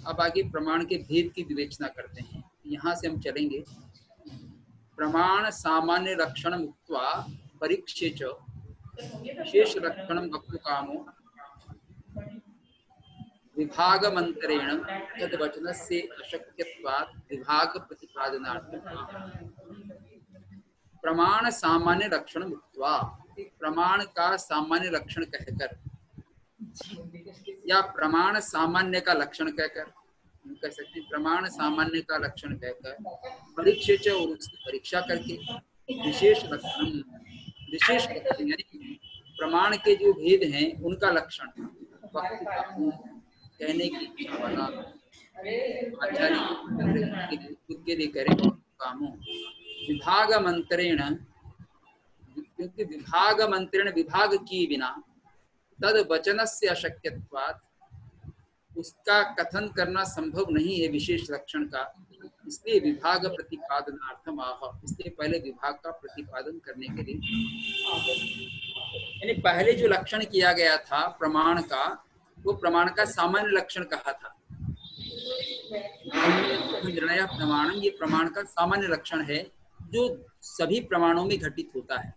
अब आगे प्रमाण के भेद की विवेचना करते हैं। यहाँ से हम चलेंगे। प्रमाण सामान्य लक्षण मुक्त्वा परीक्षे च विशेष लक्षण वक्तुकामो विभागमंतरेण तद्वचनस्य अशक्यत्वात् विभाग प्रतिपादनार्थम आह। प्रमाण सामान्य लक्षण मुक्त्वा, प्रमाण का सामान्य लक्षण कहकर या प्रमाण सामान्य का लक्षण कहकर, हम कह सकते हैं प्रमाण सामान्य का लक्षण कहकर परीक्षे च, और उसकी परीक्षा करके विशेष लक्षण, विशेष लक्षण यानी प्रमाण के जो भेद हैं उनका लक्षण कहने की इच्छा वाला आचार्य खुद के लिए करे कामों विभाग मंत्रेण, क्योंकि विभाग मंत्रेण विभाग किए बिना तद वचन से अशक्यत्वात्, उसका कथन करना संभव नहीं है विशेष लक्षण का, इसलिए विभाग प्रतिपादनार्थम आह। इसलिए पहले विभाग का प्रतिपादन करने के लिए, यानी पहले जो लक्षण किया गया था प्रमाण का, वो प्रमाण का सामान्य लक्षण कहा था। निर्णय प्रमाणम, ये प्रमाण का सामान्य लक्षण है जो सभी प्रमाणों में घटित होता है।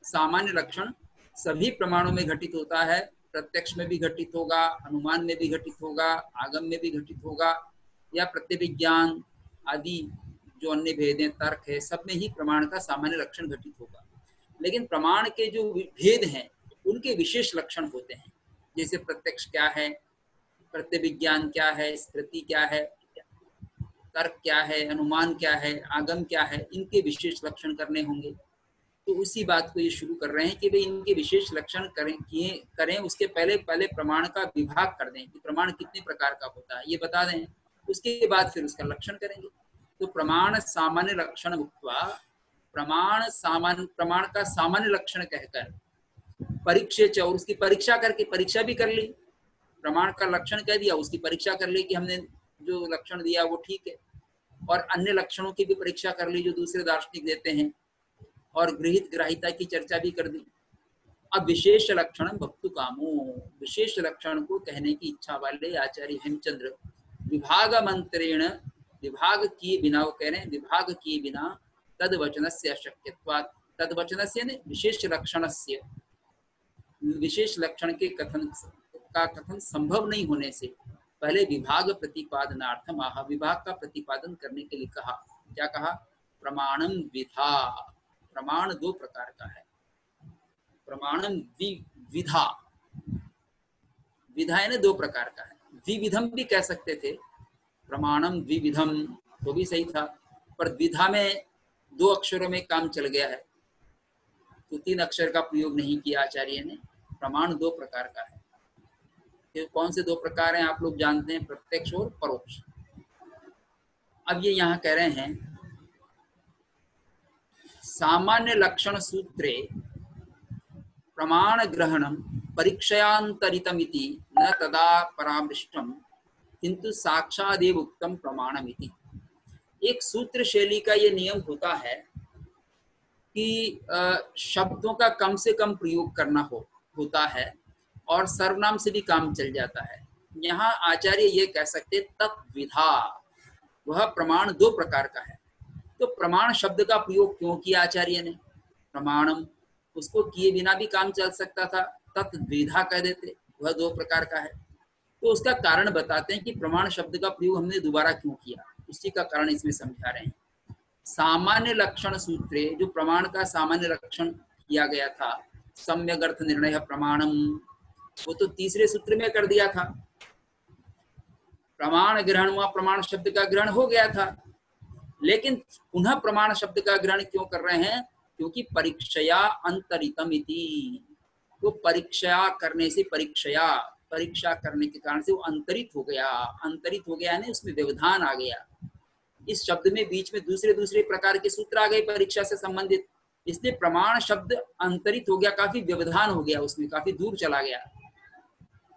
सामान्य लक्षण सभी प्रमाणों में घटित होता है, प्रत्यक्ष में भी घटित होगा, अनुमान में भी घटित होगा, आगम में भी घटित होगा, या प्रत्यभिज्ञान आदि जो अन्य भेद हैं, तर्क है, सब में ही प्रमाण का सामान्य लक्षण घटित होगा। लेकिन प्रमाण के जो भेद हैं उनके विशेष लक्षण होते हैं, जैसे प्रत्यक्ष क्या है, प्रत्यभिज्ञान क्या है, स्मृति क्या है, तर्क क्या है, अनुमान क्या है, आगम क्या है, इनके विशेष लक्षण करने होंगे। तो उसी बात को ये शुरू कर रहे हैं कि भाई इनके विशेष लक्षण करें, उसके पहले प्रमाण का विभाग कर दें कि प्रमाण कितने प्रकार का होता है ये बता दें, उसके बाद फिर उसका लक्षण करेंगे। तो प्रमाण सामान्य लक्षण मुक्त्वा, प्रमाण का सामान्य लक्षण कहकर परीक्षे च, और उसकी परीक्षा करके, परीक्षा भी कर ली, प्रमाण का लक्षण कह दिया, उसकी परीक्षा कर ली कि हमने जो लक्षण दिया वो ठीक है, और अन्य लक्षणों की भी परीक्षा कर ली जो दूसरे दार्शनिक देते हैं, और गृहीत ग्राहिता की चर्चा भी कर दी। अब विशेष लक्षण भक्तु कामो, विशेष लक्षण को कहने की इच्छा वाले आचार्य हेमचंद्र विभाग मंत्रेण, विभाग किए बिना, वो कह रहे हैं विभाग किए बिना तद वचनस्य अशक्यत्वात्, तद वचनस्य ने विशेष लक्षणस्य, विशेष लक्षण के कथन संभव नहीं होने से पहले विभाग प्रतिपादनार्थम आह, विभाग का प्रतिपादन करने के लिए कहा। क्या कहा? प्रमाणम विधा, प्रमाण दो प्रकार का है, प्रमाणम विधा, विधा ने दो प्रकार का है, द्विविधम भी कह सकते थे, प्रमाणम द्विविधम तो भी सही था, पर विधा में दो अक्षरों में काम चल गया है तो तीन अक्षर का प्रयोग नहीं किया आचार्य ने। प्रमाण दो प्रकार का है, ये कौन से दो प्रकार हैं आप लोग जानते हैं, प्रत्यक्ष और परोक्ष। अब ये यहाँ कह रहे हैं सामान्य लक्षण सूत्रे प्रमाण ग्रहणम परीक्षयांतरितमिति न तदा परामृष्टम किंतु साक्षादेव उक्तम प्रमाणमिति। एक सूत्र शैली का ये नियम होता है कि शब्दों का कम से कम प्रयोग करना होता है और सर्वनाम से भी काम चल जाता है। यहाँ आचार्य ये कह सकते तत्विधा, वह प्रमाण दो प्रकार का है। तो प्रमाण शब्द का प्रयोग क्यों किया आचार्य ने? प्रमाणम, उसको किए बिना भी काम चल सकता था, तत्विधा कह देते, वह दो प्रकार का है। तो उसका कारण बताते हैं कि प्रमाण शब्द का प्रयोग हमने दोबारा क्यों किया, उसी का कारण इसमें समझा रहे हैं। सामान्य लक्षण सूत्रे, जो प्रमाण का सामान्य लक्षण किया गया था, सम्यक अर्थ निर्णय प्रमाणम, वो तो तीसरे सूत्र में कर दिया था। प्रमाण ग्रहण हुआ, प्रमाण शब्द का ग्रहण हो गया था, लेकिन पुनः प्रमाण शब्द का ग्रहण क्यों कर रहे हैं? क्योंकि परीक्षया अंतरितम इति, वो परीक्षा करने से, परीक्षा करने के कारण से वो अंतरित हो गया। अंतरित हो गया यानी उसमें व्यवधान आ गया, इस शब्द में बीच में दूसरे प्रकार के सूत्र आ गए परीक्षा से संबंधित, इसलिए प्रमाण शब्द अंतरित हो गया, काफी व्यवधान हो गया, उसमें काफी दूर चला गया।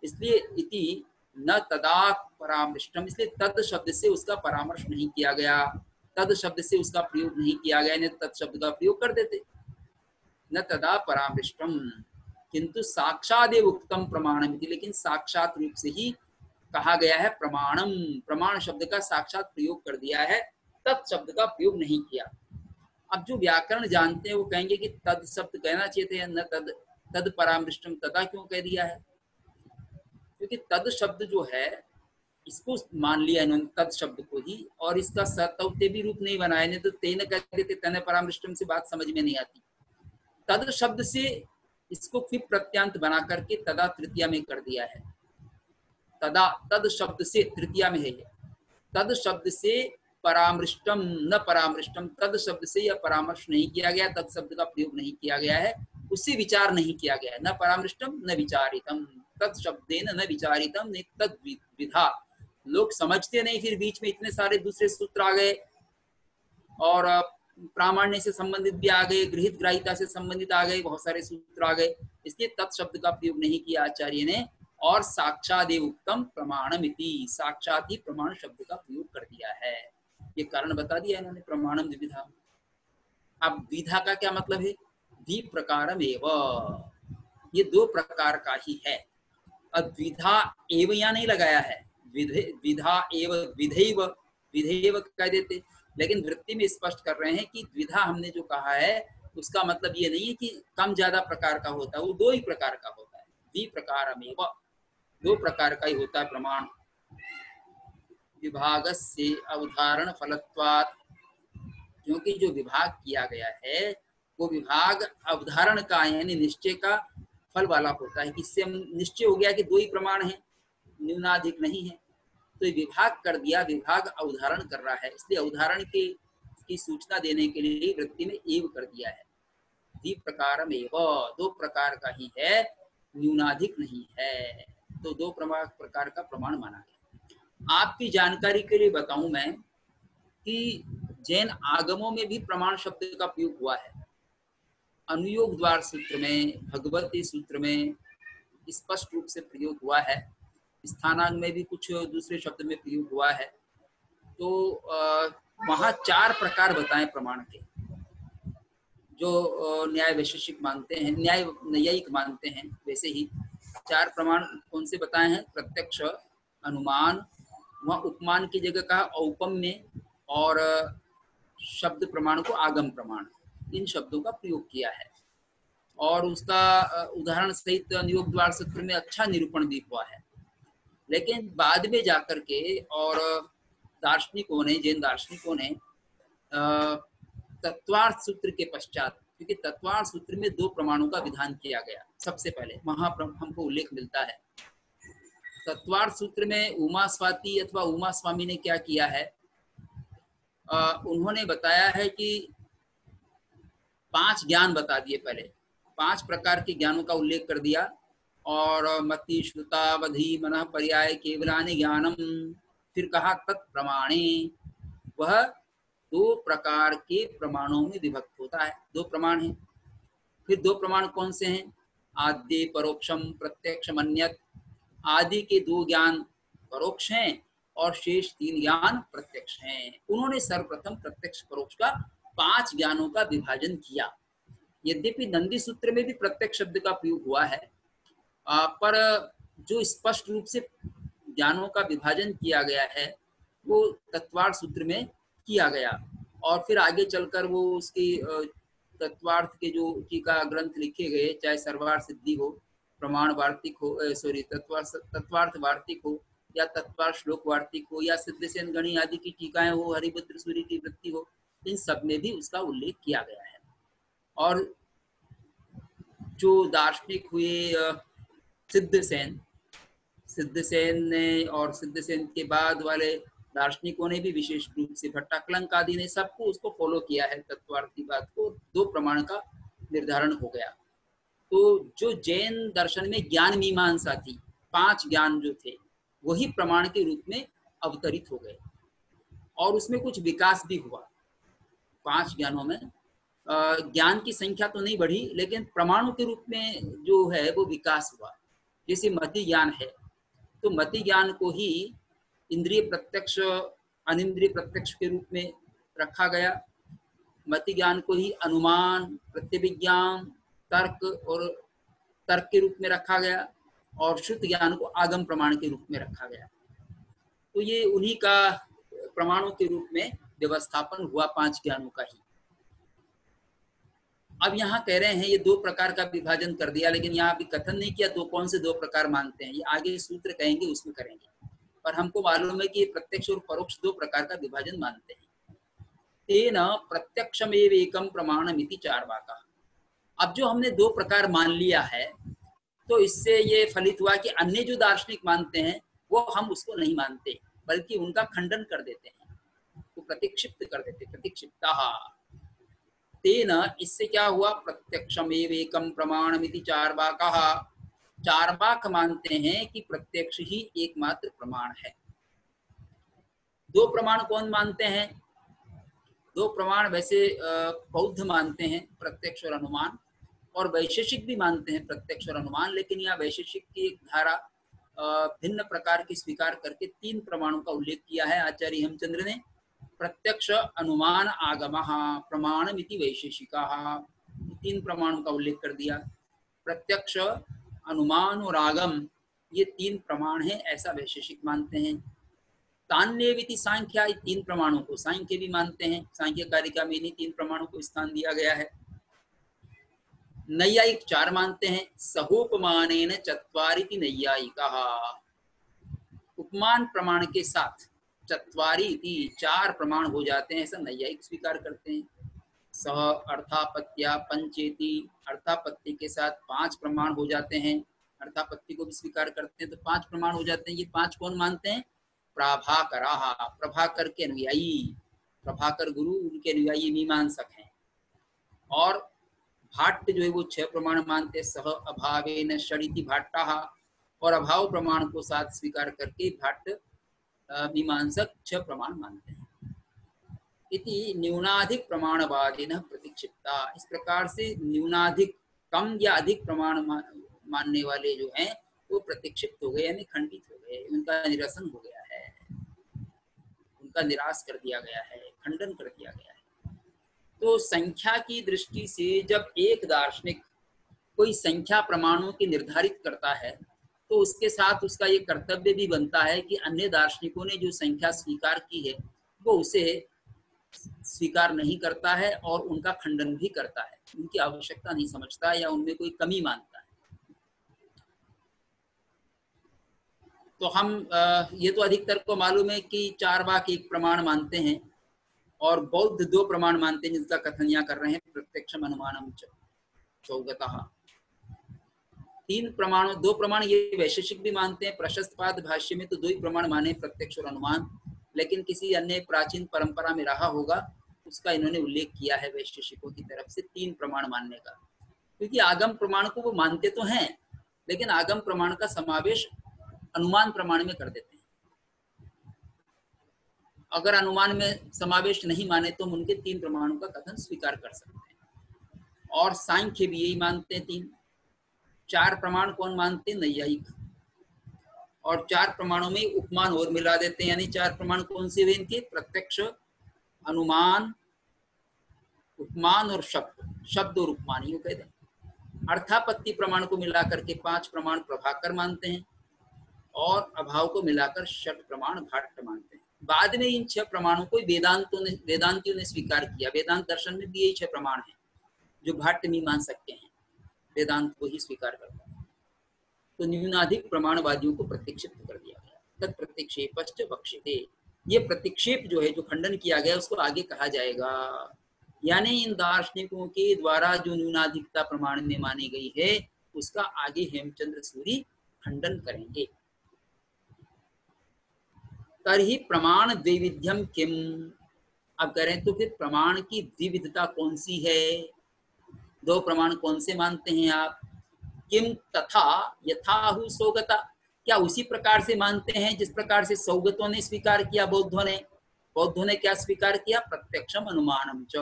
इसलिए इति न तदा परामृष्टम, इसलिए तद शब्द से उसका परामर्श नहीं किया गया, तद शब्द से उसका प्रयोग नहीं किया गया, नहीं तद शब्द का प्रयोग कर देते। न तदा परामृष्टम किंतु साक्षादेव उक्तम प्रमाणमिति, लेकिन साक्षात रूप से ही कहा गया है प्रमाणम, प्रमाण शब्द का साक्षात प्रयोग कर दिया है, तत् शब्द का प्रयोग नहीं किया। अब जो व्याकरण जानते हैं वो कहेंगे कि तद शब्द कहना चाहिए थे, न तद, तद परामृष्टम तदा क्यों कह दिया है? क्योंकि तद शब्द जो है इसको मान लिया इन्होंने, तद शब्द को ही, और इसका सतौते भी रूप नहीं बनाया, नहीं तो तेन कह देते तन परामृष्टम से बात समझ में नहीं आती। तद शब्द से इसको फिर प्रत्यांत बना करके तदा तृतीया में कर दिया है। तदा, तद शब्द से, तृतीया में है ये, तद शब्द से परामृष्टम न परामृष्टम, तद शब्द से यह परामर्श नहीं किया गया, तद शब्द का प्रयोग नहीं किया गया है, उससे विचार नहीं किया गया है। न परामृष्टम न विचारितम, तद शब्देन न विचारितम न तद विधा। लोग समझते नहीं, फिर बीच में इतने सारे दूसरे सूत्र आ गए और प्रामाण्य से संबंधित भी आ गए, गृहित ग्राहिता से संबंधित आ गए, बहुत सारे सूत्र आ गए, इसलिए तत् शब्द का प्रयोग नहीं किया आचार्य ने, और साक्षादेव उत्तम प्रमाणमिति, साक्षात ही प्रमाण शब्द का प्रयोग कर दिया है। ये कारण बता दिया इन्होंने, प्रमाणम द्विविधा। अब द्विधा का क्या मतलब है? द्वि प्रकारमेव, ये दो प्रकार का ही है। अब द्विधा एव यहाँ नहीं लगाया है, द्विधा एव विधैव, विधैव कह देते, लेकिन वृत्ति में स्पष्ट कर रहे हैं कि द्विधा हमने जो कहा है उसका मतलब ये नहीं है कि कम ज्यादा प्रकार का होता है, वो दो ही प्रकार का होता है। द्वि प्रकारमेव, दो प्रकार का ही होता है प्रमाण। विभागस्य अवधारण फलत्वात्, क्योंकि जो विभाग किया गया है वो विभाग अवधारण का यानी निश्चय का फल वाला होता है। इससे हम निश्चय हो गया कि दो ही प्रमाण है, न्यूनाधिक नहीं है, तो विभाग कर दिया, विभाग अवधारण कर रहा है, इसलिए अवधारण के की सूचना देने के लिए वृत्ति में एव कर दिया है। द्वि प्रकारमेव, दो प्रकार का ही है, न्यूनाधिक नहीं है, तो दो प्रकार का प्रमाण माना गया। आपकी जानकारी के लिए बताऊं मैं कि जैन आगमों में भी प्रमाण शब्द का प्रयोग हुआ है। अनुयोग द्वार सूत्र में, भगवती सूत्र में स्पष्ट रूप से प्रयोग हुआ है, स्थानांग में भी कुछ दूसरे शब्द में प्रयोग हुआ है। तो वहाँ चार प्रकार बताएं प्रमाण के, जो न्याय वैशेषिक मानते हैं, न्याय नैयायिक मानते हैं, वैसे ही चार प्रमाण कौन से बताए हैं? प्रत्यक्ष, अनुमान, वहाँ उपमान की जगह कहा औपम्य, और शब्द प्रमाण को आगम प्रमाण, इन शब्दों का प्रयोग किया है। और उसका उदाहरण सहित अनुयोग द्वार सूत्र में अच्छा निरूपण भी हुआ है। लेकिन बाद में जाकर के और दार्शनिकों ने, जैन दार्शनिकों ने तत्वार्थ सूत्र के पश्चात, क्योंकि तत्वार्थ सूत्र में दो प्रमाणों का विधान किया गया, सबसे पहले वहां हमको उल्लेख मिलता है। तत्वार्थ सूत्र में उमा स्वाति अथवा उमा स्वामी ने क्या किया है, उन्होंने बताया है कि 5 ज्ञान बता दिए, पहले 5 प्रकार के ज्ञानों का उल्लेख कर दिया, और मति श्रुतावधि मन पर्याय केवलानि ज्ञानम, फिर कहा तत्प्रमाणे, वह 2 प्रकार के प्रमाणों में विभक्त होता है, 2 प्रमाण हैं। फिर 2 प्रमाण कौन से हैं? आद्य परोक्षम प्रत्यक्षम अन्यत्, आदि के 2 ज्ञान परोक्ष हैं और शेष 3 ज्ञान प्रत्यक्ष हैं। उन्होंने सर्वप्रथम प्रत्यक्ष परोक्ष का 5 ज्ञानों का विभाजन किया। यद्यपि नंदी सूत्र में भी प्रत्यक्ष शब्द का प्रयोग हुआ है, पर जो स्पष्ट रूप से ज्ञानों का विभाजन किया गया है वो तत्वार्थ सूत्र में किया गया, और फिर आगे चलकर वो उसकी तत्वार्थ के जो टीका ग्रंथ लिखे गए, चाहे सर्वार्थ सिद्धि हो, प्रमाण वार्तिक हो, तत्वार्थ वार्तिक हो, या तत्वार्थ श्लोक वार्तिक हो, या सिद्धसेन गणी आदि की टीकाएं हो, हरिभद्र सूरी की वृत्ति हो, इन सब में भी उसका उल्लेख किया गया है। और जो दार्शनिक हुए सिद्धसेन ने और सिद्धसेन के बाद वाले दार्शनिकों ने भी विशेष रूप से भट्टाकलंक आदि ने सबको उसको फॉलो किया है, तत्वार्थ की बात को, 2 प्रमाण का निर्धारण हो गया। तो जो जैन दर्शन में ज्ञान मीमांसा थी, 5 ज्ञान जो थे वही प्रमाण के रूप में अवतरित हो गए, और उसमें कुछ विकास भी हुआ। 5 ज्ञानों में ज्ञान की संख्या तो नहीं बढ़ी, लेकिन प्रमाणों के रूप में जो है वो विकास हुआ। जैसे मति ज्ञान है, तो मति ज्ञान को ही इंद्रिय प्रत्यक्ष, अनिंद्रिय प्रत्यक्ष के रूप में रखा गया। मति ज्ञान को ही अनुमान, प्रत्यभिज्ञान, तर्क और तर्क के रूप में रखा गया, और शुद्ध ज्ञान को आगम प्रमाण के रूप में रखा गया। तो ये उन्हीं का प्रमाणों के रूप में व्यवस्थापन हुआ 5 ज्ञानों का ही। अब यहाँ कह रहे हैं ये 2 प्रकार का विभाजन कर दिया, लेकिन यहाँ अभी कथन नहीं किया तो कौन से 2 प्रकार मानते हैं, ये आगे सूत्र कहेंगे उसमें करेंगे। पर हमको मालूम है कि प्रत्यक्ष और परोक्ष 2 प्रकार का विभाजन मानते हैं। तेन प्रत्यक्षमेव एकम प्रमाणमिति चार्वाका। अब जो हमने 2 प्रकार मान लिया है, तो इससे ये फलित हुआ कि अन्य जो दार्शनिक मानते हैं वो हम उसको नहीं मानते, बल्कि उनका खंडन कर देते हैं, तो प्रतिक्षिप्त कर देते, प्रतिक्षिप्ता। तेन इससे क्या हुआ, प्रत्यक्षमेव एकम प्रमाणमिति चार्वाकाः। चार्वाक मानते हैं कि प्रत्यक्ष ही एकमात्र प्रमाण है। 2 प्रमाण कौन मानते हैं? 2 प्रमाण वैसे बौद्ध मानते हैं, प्रत्यक्ष और अनुमान, और वैशेषिक भी मानते हैं प्रत्यक्ष और अनुमान, लेकिन यहाँ वैशेषिक की एक धारा भिन्न प्रकार की स्वीकार करके 3 प्रमाणों का उल्लेख किया है आचार्य हेमचंद्र ने। प्रत्यक्ष अनुमान आगमः प्रमाणमिति वैशेषिकाः, 3 प्रमाणों का उल्लेख कर दिया। प्रत्यक्ष, अनुमान और आगम ये 3 प्रमाण हैं, ऐसा वैशेषिक मानते हैं। तान्येविति सांख्या, 3 प्रमाणों को सांख्य भी मानते हैं, सांख्य कारिका में इन्हीं 3 प्रमाणों को स्थान दिया गया है। नैयायिक 4 मानते हैं, सहोपमानेन चत्वारिति नैयायिकाः। उपमान प्रमाण के साथ चत्वारी इति 4 प्रमाण हो जाते हैं, ऐसा नैयायिक स्वीकार करते हैं। सह अर्थापत्या पंचेति, अर्थापत्ति के साथ 5 प्रमाण हो जाते हैं, अर्थापत्ति को भी स्वीकार करते हैं तो 5 प्रमाण हो जाते हैं। ये 5 कौन मानते हैं? प्रभाकराः, प्रभाकर के अनुयायी, प्रभाकर गुरु उनके अनुयायी मीमांसक हैं। और भाट्ट जो है वो 6 प्रमाण मानते हैं, सह अभावेन षडिति भाट्टाः, और अभाव प्रमाण को साथ स्वीकार करके भाट्ट मीमांसक 6 प्रमाण मानते हैं। इति न्यूनाधिक प्रमाणवादिनः प्रतिक्षिप्ता, इस प्रकार से न्यूनाधिक, कम या अधिक प्रमाण मानने वाले जो हैं वो प्रतिक्षिप्त हो गए, यानी खंडित हो गए, उनका निरसन हो गया है, उनका निराश कर दिया गया है, खंडन कर दिया गया है। तो संख्या की दृष्टि से जब एक दार्शनिक कोई संख्या प्रमाणों की निर्धारित करता है, तो उसके साथ उसका ये कर्तव्य भी बनता है कि अन्य दार्शनिकों ने जो संख्या स्वीकार की है वो उसे स्वीकार नहीं करता है और उनका खंडन भी करता है, उनकी आवश्यकता नहीं समझता या उनमें कोई कमी मानता है। तो हम ये तो अधिकतर को मालूम है कि चार्वाक 1 प्रमाण मानते हैं और बौद्ध 2 प्रमाण मानते हैं, जिसका कथन यहाँ कर रहे हैं, प्रत्यक्षम अनुमानम च सौगतः। 3 प्रमाण, 2 प्रमाण ये वैशेषिक भी मानते हैं, प्रशस्तपाद भाष्य में तो 2 ही प्रमाण माने, प्रत्यक्ष और अनुमान, लेकिन किसी अन्य प्राचीन परंपरा में रहा होगा उसका इन्होंने उल्लेख किया है वैशेषिकों की तरफ से 3 प्रमाण मानने का। क्योंकि आगम प्रमाण को वो मानते तो हैं, लेकिन आगम प्रमाण का समावेश अनुमान प्रमाण में कर देते हैं। अगर अनुमान में समावेश नहीं माने तो हम उनके 3 प्रमाणों का कथन स्वीकार कर सकते हैं। और सांख्य भी यही मानते हैं 3। 4 प्रमाण कौन मानते हैं? नैयायिक। और 4 प्रमाणों में उपमान और मिला देते हैं, यानी 4 प्रमाण कौन से हुए इनके? प्रत्यक्ष, अनुमान, उपमान और शब्द, शब्द और उपमान यूं कहते हैं। अर्थापत्ति प्रमाण को मिलाकर के 5 प्रमाण प्रभाकर मानते हैं और अभाव को मिलाकर 6 प्रमाण भाट्ट मानते हैं। बाद में इन 6 प्रमाणों को वेदांतियों ने स्वीकार किया। वेदांत दर्शन में भी यही 6 प्रमाण हैं जो भाट्ट मीमांसक के हैं, वेदांत को ही स्वीकार करता है। तो न्यूनाधिक प्रमाणवादियों को प्रतिक्षेप कर दिया गया। तत् प्रतिक्षेपश्च वक्ष्यते, ये प्रतिक्षेप जो है, जो खंडन किया गया, उसको आगे कहा जाएगा। यानी इन दार्शनिकों के द्वारा जो न्यूनाधिकता प्रमाण में मानी गई है उसका आगे हेमचंद्र सूरी खंडन करेंगे। तर्हि प्रमाण द्विविध्यम किम, अब करें तो फिर प्रमाण की द्विविधता कौन सी है? 2 प्रमाण कौन से मानते हैं आप? किम तथा यथाहु सौगता, क्या उसी प्रकार से मानते हैं जिस प्रकार से सौगतों ने स्वीकार किया? बौद्धों ने क्या स्वीकार किया? प्रत्यक्षम अनुमानम च,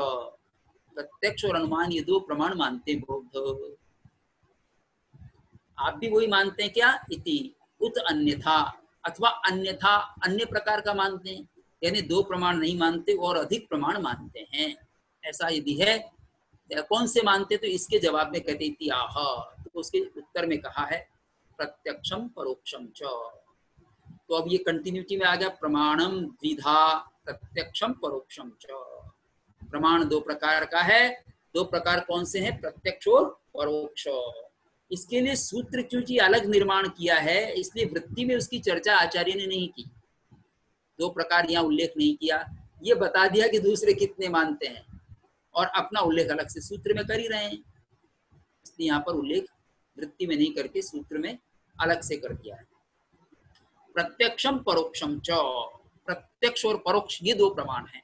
प्रत्यक्ष और अनुमान ये 2 प्रमाण मानते हैं बौद्ध। आप भी वही मानते हैं क्या? इति उत अन्यथा, अथवा अन्यथा अन्य प्रकार का मानते हैं, यानी 2 प्रमाण नहीं मानते और अधिक प्रमाण मानते हैं। ऐसा यदि है कौन से मानते? तो इसके जवाब में कहते इति आह, तो उसके उत्तर में कहा है प्रत्यक्षम परोक्षम च। तो अब ये कंटिन्यूटी में आ गया, प्रमाणम द्विधा प्रत्यक्षम परोक्षम च। प्रमाण दो प्रकार का है। दो प्रकार कौन से हैं? प्रत्यक्ष और परोक्ष। इसके लिए सूत्र क्योंकि अलग निर्माण किया है, इसलिए वृत्ति में उसकी चर्चा आचार्य ने नहीं की। दो प्रकार यहाँ उल्लेख नहीं किया, ये बता दिया कि दूसरे कितने मानते हैं, और अपना उल्लेख अलग से सूत्र में कर ही रहे हैं, इसलिए यहाँ पर उल्लेख वृत्ति में नहीं करके सूत्र में अलग से कर दिया है। प्रत्यक्षम परोक्षम च, प्रत्यक्ष और परोक्ष ये दो प्रमाण हैं।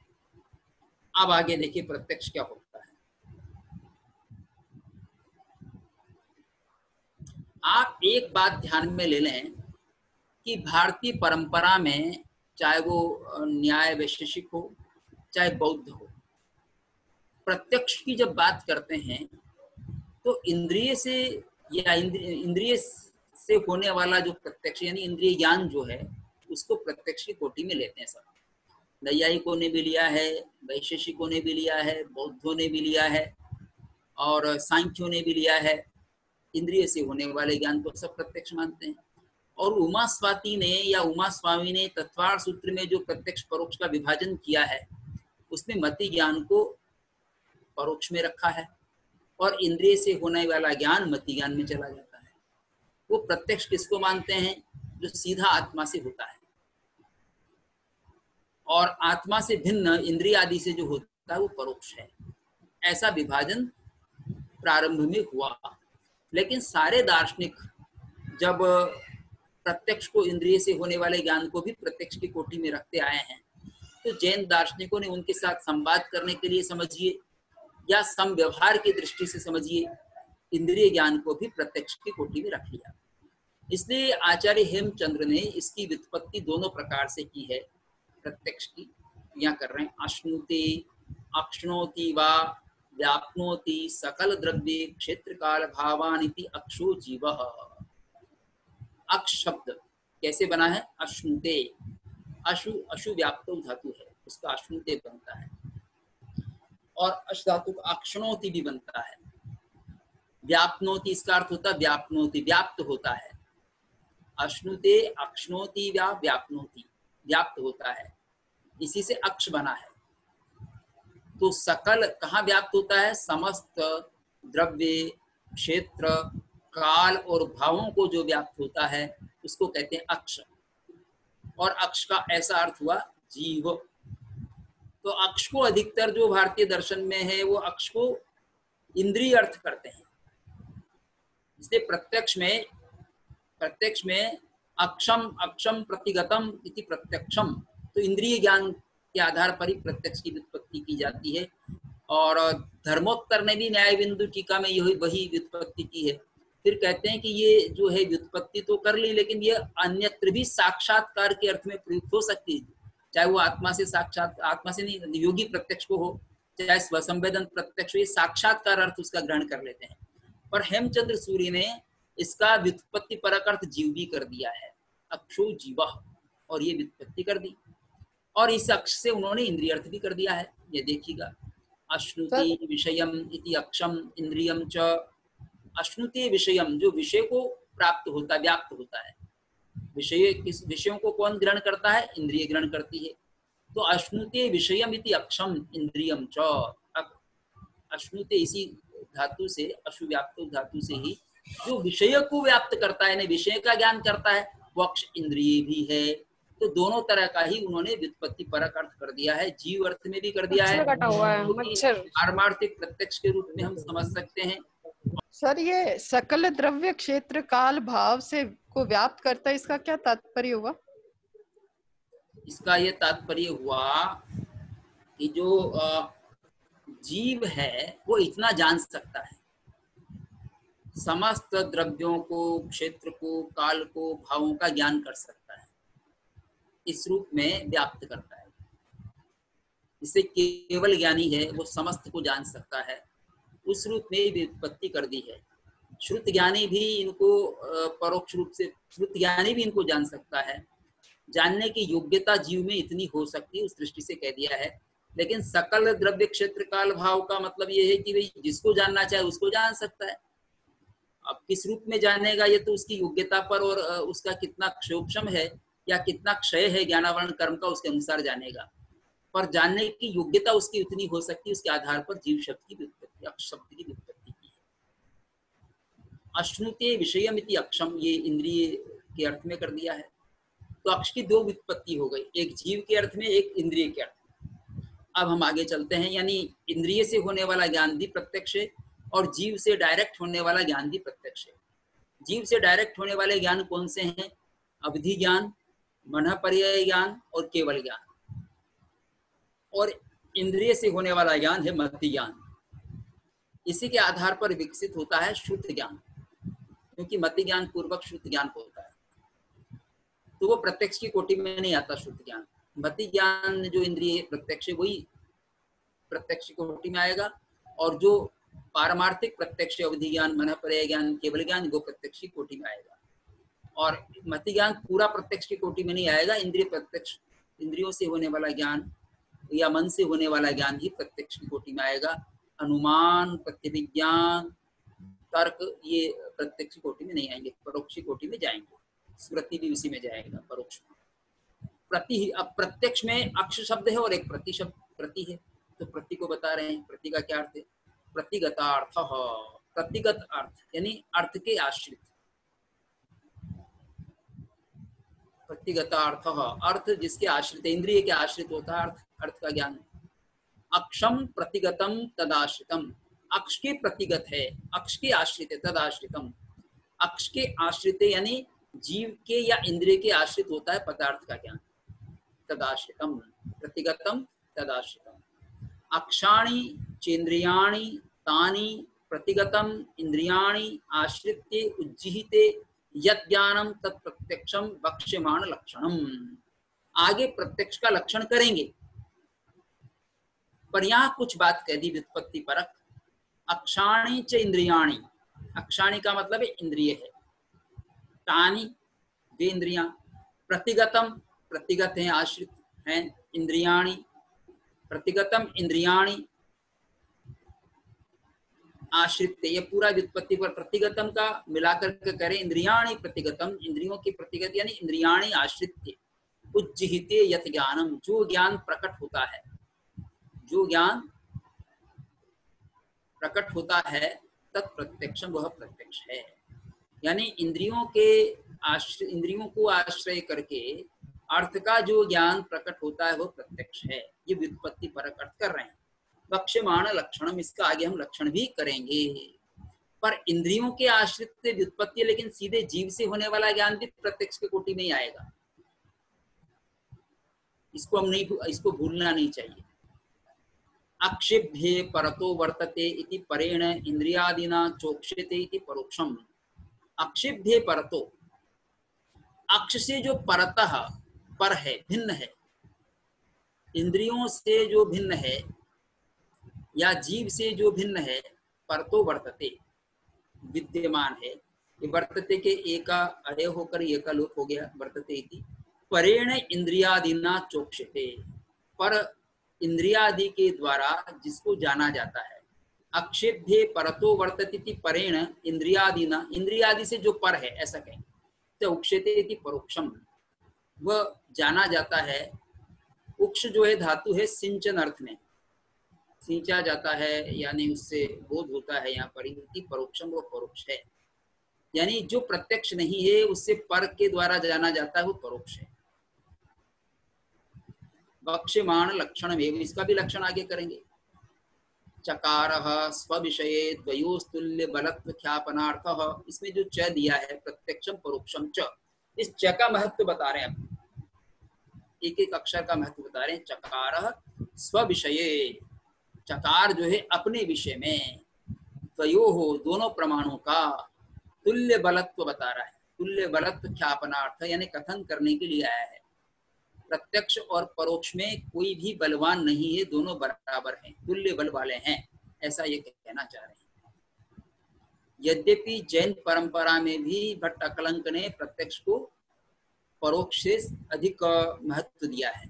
अब आगे देखिए प्रत्यक्ष क्या होता है। आप एक बात ध्यान में ले लें कि भारतीय परंपरा में, चाहे वो न्याय वैशेषिक हो चाहे बौद्ध हो, प्रत्यक्ष की जब बात करते हैं तो इंद्रिय से या इंद्रिय से होने वाला जो प्रत्यक्ष यानी इंद्रिय ज्ञान जो है, उसको प्रत्यक्ष की कोटि में लेते हैं सब। नैयायिकों ने भी लिया है, वैशेषिकों ने भी लिया है, बौद्धों ने भी लिया है, और सांख्यों ने भी लिया है। इंद्रिय से होने वाले ज्ञान को सब प्रत्यक्ष मानते हैं। और उमा स्वाति ने या उमा स्वामी ने तत्वार सूत्र में जो प्रत्यक्ष परोक्ष का विभाजन किया है, उसमें मति ज्ञान को परोक्ष में रखा है, और इंद्रिय से होने वाला ज्ञान मति ज्ञान में चला जाता है। वो प्रत्यक्ष किसको मानते हैं? जो सीधा आत्मा से होता है, और आत्मा से भिन्न इंद्रिय आदि से जो होता है वो परोक्ष है। ऐसा विभाजन प्रारंभ में हुआ, लेकिन सारे दार्शनिक जब प्रत्यक्ष को, इंद्रिय से होने वाले ज्ञान को भी प्रत्यक्ष की कोटि में रखते आए हैं, तो जैन दार्शनिकों ने उनके साथ संवाद करने के लिए समझिए या समव्यवहार की दृष्टि से समझिए, इंद्रिय ज्ञान को भी प्रत्यक्ष की कोटि में रख लिया। इसलिए आचार्य हेमचंद्र ने इसकी व्युत्पत्ति दोनों प्रकार से की है। प्रत्यक्ष की यहाँ कर रहे हैं, अश्नुते अक्ष्णोति वा व्याप्नोति सकल द्रव्ये क्षेत्र काल भावानिति अक्षो जीवः। अक्ष शब्द कैसे बना है? अश्नुते, अशु अशु व्याप्त धातु है, उसका अश्नुते बनता है, और अश धातु का अक्षणोति भी बनता है। व्याप्नोति इसका अर्थ होता है व्याप्नोति, व्याप्त होता है। अश्नुते अक्षणोति व्याप्नोति, व्याप्त होता है, इसी से अक्ष बना है। तो सकल कहाँ व्याप्त होता है? समस्त द्रव्य, क्षेत्र, काल और भावों को जो व्याप्त होता है उसको कहते हैं अक्ष। और अक्ष का ऐसा अर्थ हुआ जीव। तो अक्ष को अधिकतर जो भारतीय दर्शन में है वो अक्ष को इंद्रिय अर्थ करते हैं। इसलिए प्रत्यक्ष में अक्षम अक्षम प्रतिगतम इति प्रत्यक्षम, तो इंद्रिय ज्ञान के आधार पर ही प्रत्यक्ष की व्युत्पत्ति की जाती है। और धर्मोत्तर ने भी न्याय बिंदु टीका में यही वही व्युत्पत्ति की है। फिर कहते हैं कि ये जो है व्युत्पत्ति तो कर ली, लेकिन ये अन्यत्र भी साक्षात्कार के अर्थ में प्रयुक्त हो सकती है, चाहे वो आत्मा से साक्षात, आत्मा से नहीं, योगी प्रत्यक्ष को हो, चाहे स्वसंवेदन प्रत्यक्ष हो, ये साक्षात्कार अर्थ उसका ग्रहण कर लेते हैं। पर हेमचंद्र सूरी ने इसका व्युत्पत्ति परक अर्थ जीव भी कर दिया है, अक्षो जीवः, और ये व्युत्पत्ति कर दी। और इस अक्ष से उन्होंने इंद्रिय अर्थ भी कर दिया है, ये देखिएगा। अश्नुति विषयम इति अक्षम इंद्रियम च। अश्नुति विषयम, जो विषय को प्राप्त होता है, व्याप्त होता है। विषय किस विषयों को कौन ग्रहण करता है? इंद्रिय ग्रहण करती है। तो अश्नुते विषयम इति अक्षम इंद्रियम च। अश्नुते इसी धातु से, अशु व्याप्त धातु से ही जो विषय को व्याप्त करता है, विषय का ज्ञान करता है, वो अक्ष इंद्रिय भी है। तो दोनों तरह का ही उन्होंने व्युत्पत्ति परक अर्थ कर दिया है, जीव अर्थ में भी कर दिया है, पारमार्थिक प्रत्यक्ष के रूप में हम समझ सकते हैं। सर, ये सकल द्रव्य क्षेत्र काल भाव से को व्याप्त करता है, इसका क्या तात्पर्य हुआ? इसका ये तात्पर्य हुआ कि जो जीव है वो इतना जान सकता है, समस्त द्रव्यों को, क्षेत्र को, काल को, भावों का ज्ञान कर सकता है, इस रूप में व्याप्त करता है। जिससे केवल ज्ञानी है वो समस्त को जान सकता है, उस रूप में व्युत्पत्ति कर दी है। श्रुत ज्ञानी भी इनको परोक्ष रूप से, श्रुत ज्ञानी भी इनको जान सकता है, जानने की योग्यता जीव में इतनी हो सकती है, उस दृष्टि से कह दिया है। लेकिन सकल द्रव्य क्षेत्र काल भाव का मतलब ये है कि भाई जिसको जानना चाहे उसको जान सकता है। अब किस रूप में जानेगा ये तो उसकी योग्यता पर और उसका कितना क्षोभक्षम है या कितना क्षय है ज्ञानावरण कर्म का उसके अनुसार जानेगा, पर जानने की योग्यता उसकी उतनी हो सकती है उसके आधार पर जीव शब्द की व्युत्पत्ति, अक्ष शब्द की व्युत्पत्ति की है। अश्नुते विषयमिति अक्षम, ये इंद्रिय के अर्थ में कर दिया है। तो अक्ष की दो व्युत्पत्ति हो गई, एक जीव के अर्थ में, एक इंद्रिय के अर्थ में। अब हम आगे चलते हैं, यानी इंद्रिय से होने वाला ज्ञान भी प्रत्यक्ष है और जीव से डायरेक्ट होने वाला ज्ञान भी प्रत्यक्ष है। जीव से डायरेक्ट होने वाले ज्ञान कौन से हैं? अवधि ज्ञान, मन पर्याय ज्ञान और केवल ज्ञान। और इंद्रिय से होने वाला ज्ञान है मति ज्ञान। इसी के आधार पर विकसित होता है शुद्ध ज्ञान, क्योंकि मति ज्ञान पूर्वक शुद्ध ज्ञान होता है, तो वो प्रत्यक्ष की कोटि में नहीं आता शुद्ध ज्ञान। मति ज्ञान जो इंद्रिय प्रत्यक्ष, वही प्रत्यक्ष की कोटि में आएगा, और जो पारमार्थिक प्रत्यक्ष अवधि ज्ञान, मन पर्याय ज्ञान, केवल ज्ञान, वो प्रत्यक्ष की कोटि में आएगा। और मति ज्ञान पूरा प्रत्यक्ष की कोटि में नहीं आएगा, इंद्रिय प्रत्यक्ष, इंद्रियों से होने वाला ज्ञान या मन से होने वाला ज्ञान ही प्रत्यक्ष की कोटि में आएगा। अनुमान, प्रत्यभिज्ञान, तर्क, ये प्रत्यक्ष की कोटि में नहीं आएंगे, परोक्ष की कोटि में जाएंगे। स्मृति भी उसी में जाएगा, परोक्ष में। प्रति, अब प्रत्यक्ष में अक्ष शब्द है और एक प्रति शब्द, प्रति है, तो प्रति को बता रहे हैं। प्रति का क्या अर्थ है? प्रतिगतार्थ, प्रतिगत अर्थ यानी अर्थ के आश्रित। प्रतिगतार्थ, अर्थ जिसके आश्रित, इंद्रिय के आश्रित होता है अर्थ का ज्ञान। अक्षम प्रतिगतम तदाश्रितम, अक्ष के प्रतिगत है, अक्ष के आश्रित है, तदाश्रितम, अक्ष के आश्रित यानी जीव के या इंद्रिय के आश्रित होता है पदार्थ का ज्ञान। तदाश्रितम, प्रतिगतम तदाश्रितम। अक्षाणि चेन्द्रियाणि तानि प्रतिगतम इंद्रियाणि आश्रित्य उज्जीहिते यत् ज्ञानम तत् प्रत्यक्षम वक्ष्यमाण लक्षणम। आगे प्रत्यक्ष का लक्षण करेंगे, पर यहाँ कुछ बात कह दी व्युत्पत्ति परक। अक्षाणि च इंद्रियाणि, अक्षाणि का मतलब है इंद्रिय है, तानि वे इंद्रियां, प्रतिगतम प्रतिगत हैं, आश्रित हैं, इंद्रियाणि प्रतिगतम इंद्रियाणि आश्रित, ये पूरा व्युत्पत्ति पर प्रतिगतम का मिलाकर के करें, इंद्रियाणि प्रतिगतम, इंद्रियों की प्रतिगत यानी इंद्रियाणि आश्रित्य, उज्जीहिते यत् ज्ञानम, जो ज्ञान प्रकट होता है, जो ज्ञान प्रकट होता है, तत्प्रत्यक्षम, वह प्रत्यक्ष है। यानी इंद्रियों के आश्रय, इंद्रियों को आश्रय करके अर्थ का जो ज्ञान प्रकट होता है, वो प्रत्यक्ष है। ये व्युत्पत्ति परक अर्थ कर रहे हैं। वक्ष्यमाण लक्षणम, इसका आगे हम लक्षण भी करेंगे। पर इंद्रियों के आश्रित से व्युत्पत्ति, लेकिन सीधे जीव से होने वाला ज्ञान भी प्रत्यक्ष के कोटि में ही आएगा। इसको हम नहीं, इसको भूलना नहीं चाहिए। अक्षिभ्ये परतो वर्तते इति परेण इंद्रियादिना चोक्षते इति परोक्षम। अक्षिभ्ये परतो, अक्ष से जो परतः पर है, भिन्न है, इंद्रियों से जो भिन्न है या जीव से जो भिन्न है, परतो वर्तते विद्यमान है। ये वर्तते के एका अय होकर एका लोप हो गया, वर्तते इति परेण इंद्रियादिना चोक्षते, पर इंद्रियादि के द्वारा जिसको जाना जाता है। अक्षेभ्ये परतो वर्तते परेण इंद्रियादिना, इंद्रियादि से जो पर है ऐसा कहें, तो उक्षते इति परोक्षम, वह जाना जाता है। उक्ष जो है धातु है सिंचन अर्थ में, सींचा जाता है यानी उससे बोध होता है। यहाँ पर परोक्षम, वो परोक्ष है, यानी जो प्रत्यक्ष नहीं है उससे पर के द्वारा जाना जाता है, वो परोक्ष है। वक्ष्यमाण लक्षण, इसका भी लक्षण आगे करेंगे। चकारः स्वविषये द्वयोस्तुल्य बलत्व ख्यापनार्थः, इसमें जो च दिया है प्रत्यक्षम परोक्षम च, इस च का महत्व बता रहे हैं, एक एक अक्षर का महत्व बता रहे हैं। चकारः स्वविषये, चकार जो है अपने विषय में, द्वयोः दोनों प्रमाणों का, तुल्य बलत्व बता रहा है। तुल्य बलत्व ख्यापनार्थ यानी कथन करने के लिए आया है। प्रत्यक्ष और परोक्ष में कोई भी बलवान नहीं है, दोनों बराबर हैं, तुल्य बल वाले हैं, ऐसा ये कहना चाह रहे हैं। यद्यपि जैन परंपरा में भी भट्ट अकलंक ने प्रत्यक्ष को परोक्ष से अधिक महत्व दिया है,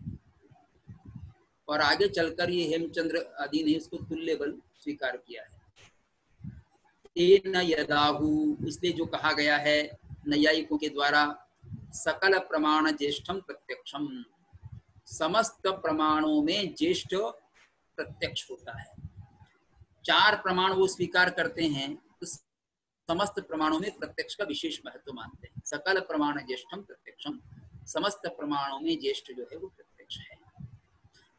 और आगे चलकर ये हेमचंद्र आदि ने इसको तुल्य बल स्वीकार किया है। तेन यदाहु, इसलिए जो कहा गया है नैयायिकों के द्वारा, सकल प्रमाण ज्येष्ठम प्रत्यक्षम, समस्त प्रमाणों में ज्येष्ठ प्रत्यक्ष होता है। चार प्रमाण वो स्वीकार करते हैं तो समस्त प्रमाणों में प्रत्यक्ष का विशेष महत्व मानते हैं। सकल प्रमाण ज्येष्ठम प्रत्यक्षम, समस्त प्रमाणों में ज्येष्ठ जो है वो प्रत्यक्ष है।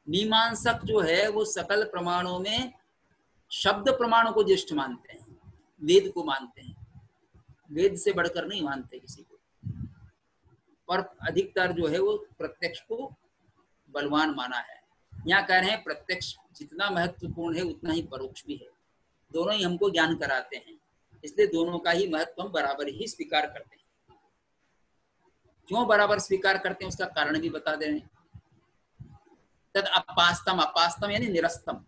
मीमांसक जो है वो सकल प्रमाणों में शब्द प्रमाणों को ज्येष्ठ मानते हैं, वेद को मानते हैं, वेद से बढ़कर नहीं मानते किसी को। और अधिकतर जो है वो प्रत्यक्ष को बलवान माना है। यहाँ कह रहे हैं प्रत्यक्ष जितना महत्वपूर्ण है उतना ही परोक्ष भी है। दोनों ही हमको ज्ञान कराते हैं, इसलिए दोनों का ही महत्व हम बराबर ही स्वीकार करते हैं। क्यों बराबर स्वीकार करते हैं उसका कारण भी बता दे रहे हैं। तद अपास्तम, अपास्तम यानी निरस्तम,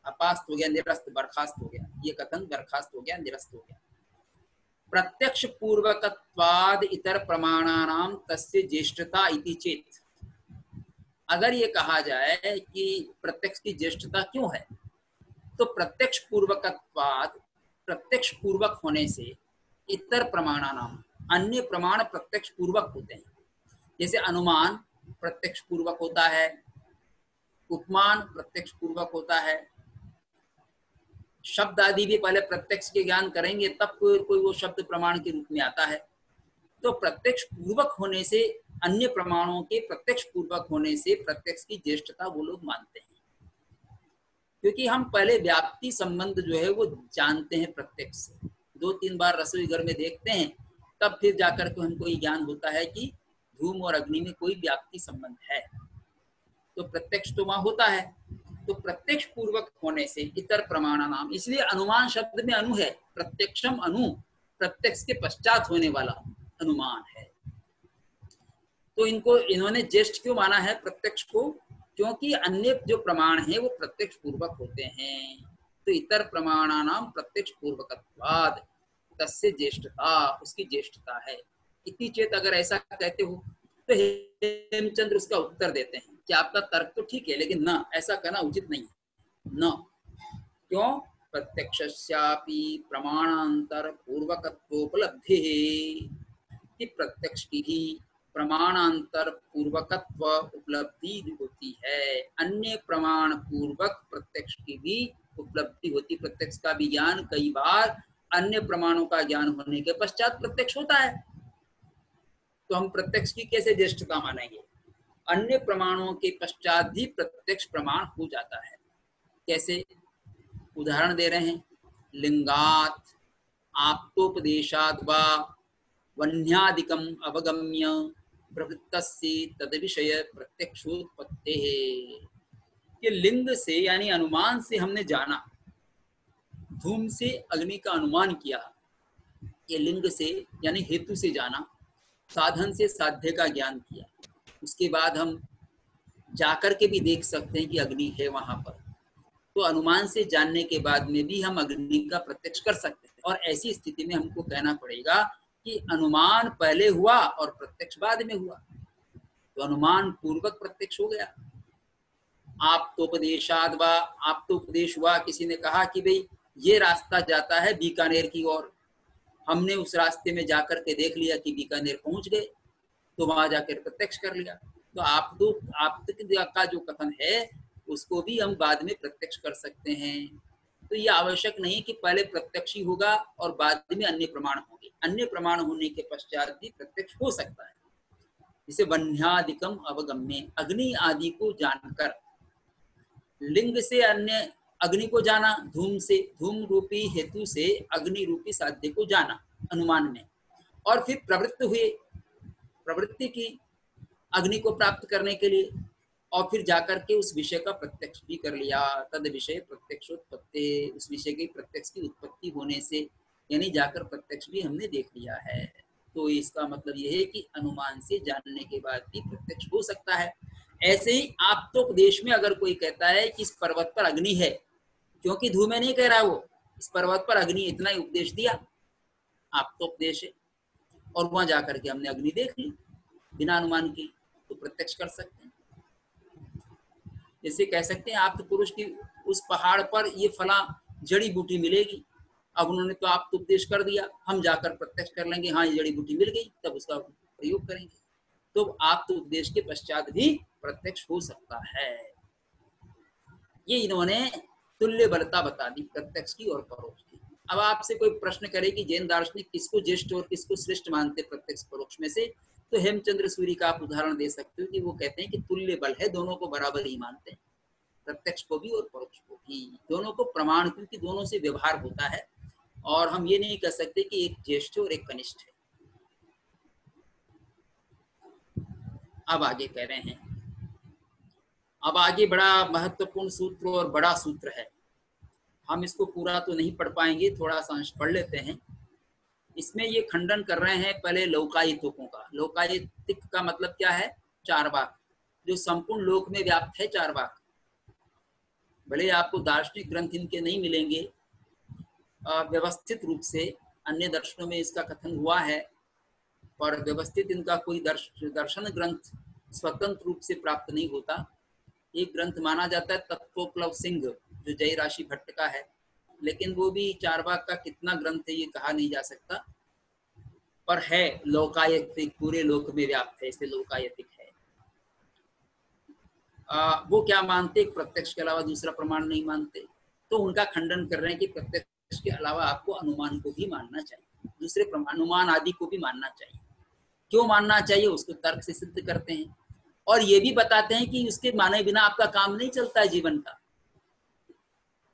अपास्त हो गया निरस्त, बर्खास्त हो गया, ये कथन बर्खास्त हो गया, निरस्त हो गया। प्रत्यक्ष पूर्वकत्वाद इतर प्रमाणानाम तस्य ज्येष्ठता इति चेत, अगर ये कहा जाए कि प्रत्यक्ष की ज्येष्ठता क्यों है, तो प्रत्यक्ष पूर्वकत्वाद, प्रत्यक्ष पूर्वक होने से, इतर प्रमाणानाम, अन्य प्रमाण प्रत्यक्ष पूर्वक होते हैं। जैसे अनुमान प्रत्यक्ष पूर्वक होता है, उपमान प्रत्यक्ष पूर्वक होता है, शब्द आदि भी पहले प्रत्यक्ष के ज्ञान करेंगे तब कोई वो शब्द प्रमाण के रूप में आता है। तो प्रत्यक्ष पूर्वक होने से, अन्य प्रमाणों के प्रत्यक्ष पूर्वक होने से प्रत्यक्ष की ज्येष्ठता वो लोग मानते हैं, क्योंकि हम पहले व्याप्ति संबंध जो है वो जानते हैं प्रत्यक्ष से। 2-3 बार रसोई घर में देखते हैं तब फिर जाकर के हमको ये ज्ञान होता है कि धूम और अग्नि में कोई व्याप्ति संबंध है। तो प्रत्यक्ष तो वहां होता है। तो प्रत्यक्ष पूर्वक होने से इतर प्रमाण नाम, इसलिए अनुमान शब्द में अनु है, प्रत्यक्षम अनु, प्रत्यक्ष के पश्चात होने वाला अनुमान है। तो इन्होंने ज्येष्ठ क्यों माना है प्रत्यक्ष को, क्योंकि अन्य जो प्रमाण है वो प्रत्यक्ष पूर्वक होते हैं। तो इतर प्रमाणानाम प्रत्यक्ष पूर्वकत्वाद तस्य ज्येष्ठता, उसकी ज्येष्ठता है। इतनी चेत अगर ऐसा कहते हो तो हेमचंद्र उसका उत्तर देते हैं कि आपका तर्क तो ठीक है, लेकिन न, ऐसा कहना उचित नहीं है। न क्यों? प्रत्यक्षस्यापि प्रमाणांतर पूर्वकत्वोपलब्धि, कि प्रत्यक्ष की भी प्रमाणांतर पूर्वकत्व उपलब्धि होती है। अन्य प्रमाण पूर्वक प्रत्यक्ष की भी उपलब्धि होती। प्रत्यक्ष का भी ज्ञान कई बार अन्य प्रमाणों का ज्ञान होने के पश्चात प्रत्यक्ष होता है। तो हम प्रत्यक्ष की कैसे ज्येष्ठता मानेंगे? अन्य प्रमाणों के पश्चात भी प्रत्यक्ष प्रमाण हो जाता है। कैसे? उदाहरण दे रहे हैं, लिंगात आप्तोपदेशाद वा वन्यादिकम अवगम्य प्रवृत्तस्य तद विषय प्रत्यक्षोत्पत्ते, कि लिंग से यानी अनुमान से हमने जाना, धूम से अग्नि का अनुमान किया, ये लिंग से यानी हेतु से जाना, साधन से साध्य का ज्ञान किया। उसके बाद हम जाकर के भी देख सकते हैं कि अग्नि है वहां पर। तो अनुमान से जानने के बाद में भी हम अग्नि का प्रत्यक्ष कर सकते हैं। और ऐसी स्थिति में हमको कहना पड़ेगा कि अनुमान पहले हुआ और प्रत्यक्ष बाद में हुआ। तो अनुमान पूर्वक प्रत्यक्ष हो गया। आप तो उपदेशाद वा, आप तो उपदेश हुआ, किसी ने कहा कि भाई ये रास्ता जाता है बीकानेर की ओर, हमने उस रास्ते में जाकर के देख लिया कि बीकानेर पहुंच गए, तो वहां जाकर प्रत्यक्ष कर लिया। तो आप का जो कथन है उसको भी हम बाद में प्रत्यक्ष कर सकते हैं। तो ये आवश्यक नहीं कि पहले प्रत्यक्ष ही होगा और बाद में अन्य प्रमाण होंगे। अन्य प्रमाण होने के पश्चात भी प्रत्यक्ष हो सकता है। इसे वन्यादिकम अवगम्य, अग्नि आदि को जानकर, लिंग से अन्य अग्नि को जाना, धूम से, धूम रूपी हेतु से अग्नि रूपी साध्य को जाना अनुमान में, और फिर प्रवृत्त हुए, प्रवृत्ति की अग्नि को प्राप्त करने के लिए, और फिर जाकर के उस विषय का प्रत्यक्ष भी कर लिया। तद विषय प्रत्यक्षोत्पत्ति, उस विषय की प्रत्यक्ष की उत्पत्ति होने से यानी जाकर प्रत्यक्ष भी हमने देख लिया है। तो इसका मतलब यह है कि अनुमान से जानने के बाद भी प्रत्यक्ष हो सकता है। ऐसे ही आप तो उपदेश में अगर कोई कहता है कि इस पर्वत पर अग्नि है, क्योंकि धूमें नहीं कह रहा वो, इस पर्वत पर अग्नि, इतना ही उपदेश दिया, आप तो उपदेश है, और वहां जाकर के हमने अग्नि देख ली बिना अनुमान की, तो प्रत्यक्ष कर सकते हैं। जैसे कह सकते हैं आप तो पुरुष की उस पहाड़ पर ये फला जड़ी बूटी मिलेगी, अब उन्होंने तो आप तो उपदेश कर दिया, हम जाकर प्रत्यक्ष कर लेंगे हाँ ये जड़ी बूटी मिल गई, तब उसका प्रयोग करेंगे तो आप तो उपदेश के पश्चात भी प्रत्यक्ष हो सकता है। ये इन्होंने तुल्य बलता बता दी प्रत्यक्ष की और परोक्ष की। अब आपसे कोई प्रश्न करे कि जैन दार्शनिक किसको ज्येष्ठ और किसको श्रेष्ठ मानते प्रत्यक्ष परोक्ष में से, तो हेमचंद्र सूरी का आप उदाहरण दे सकते हो कि वो कहते हैं कि तुल्य बल है, दोनों को बराबर ही मानते हैं, प्रत्यक्ष को भी और परोक्ष को भी, दोनों को प्रमाण, क्योंकि दोनों से व्यवहार होता है और हम ये नहीं कह सकते कि एक ज्येष्ठ और एक कनिष्ठ है। अब आगे कह रहे हैं, अब आगे बड़ा महत्वपूर्ण सूत्र और बड़ा सूत्र है, हम इसको पूरा तो नहीं पढ़ पाएंगे, थोड़ा सा अंश पढ़ लेते हैं। इसमें ये खंडन कर रहे हैं पहले लौकायतिकों का। लौकायतिक का मतलब क्या है? चार्वाक, जो संपूर्ण लोक में व्याप्त है चार्वाक। भले आपको दार्शनिक ग्रंथ इनके नहीं मिलेंगे, व्यवस्थित रूप से अन्य दर्शनों में इसका कथन हुआ है, पर व्यवस्थित इनका कोई दर्शन ग्रंथ स्वतंत्र रूप से प्राप्त नहीं होता। एक ग्रंथ माना जाता है तत्वोपलव सिंह, जो जय राशि भट्ट का है, लेकिन वो भी चार्वाक का कितना ग्रंथ है ये कहा नहीं जा सकता, पर है लौकायतिक, पूरे लोक में व्याप्त है, इसलिए लौकायतिक है। वो क्या मानते? प्रत्यक्ष के अलावा दूसरा प्रमाण नहीं मानते, तो उनका खंडन कर रहे हैं कि प्रत्यक्ष के अलावा आपको अनुमान को भी मानना चाहिए, दूसरे प्रमाण अनुमान आदि को भी मानना चाहिए। क्यों मानना चाहिए उसको तर्क से सिद्ध करते हैं, और ये भी बताते हैं कि उसके माने बिना आपका काम नहीं चलता है जीवन का।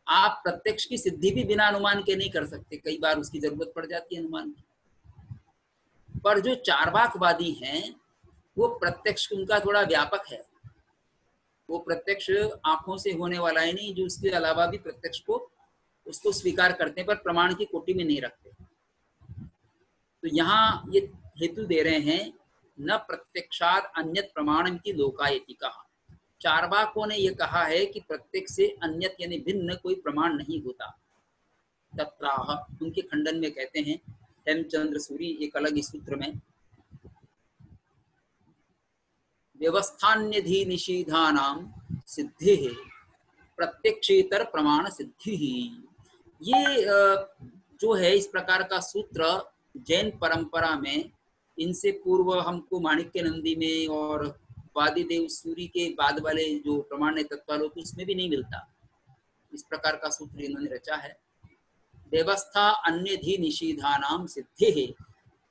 आप प्रत्यक्ष की सिद्धि भी बिना अनुमान के नहीं कर सकते, कई बार उसकी जरूरत पड़ जाती है अनुमान की। पर जो चार्वाकवादी हैं वो प्रत्यक्ष उनका थोड़ा व्यापक है, वो प्रत्यक्ष आंखों से होने वाला ही नहीं, जो उसके अलावा भी प्रत्यक्ष को उसको स्वीकार करते हैं, पर प्रमाण की कोटि में नहीं रखते। तो यहाँ ये हेतु दे रहे हैं, न प्रत्यक्षाद अन्यत प्रमाणम की लोकायति कहा। चार्वाकों ने ये कहा है कि प्रत्यक्ष से अन्यत यानी भिन्न कोई प्रमाण नहीं होता। तत्राह, उनके खंडन में कहते हैं हेमचंद्र सूरी एक अलग सूत्र में, व्यवस्थान्यधि निषेधानाम सिद्धि प्रत्यक्षेतर प्रमाण सिद्धि। ये जो है इस प्रकार का सूत्र जैन परंपरा में, इनसे पूर्व हमको माणिक्य नंदी में और वादिदेव सूरी के बाद वाले जो प्रमाण तत्वालोक उसमें भी नहीं मिलता। इस प्रकार का सूत्र इन्होंने रचा है, व्यवस्था अन्यधि निषेधानाम सिद्धि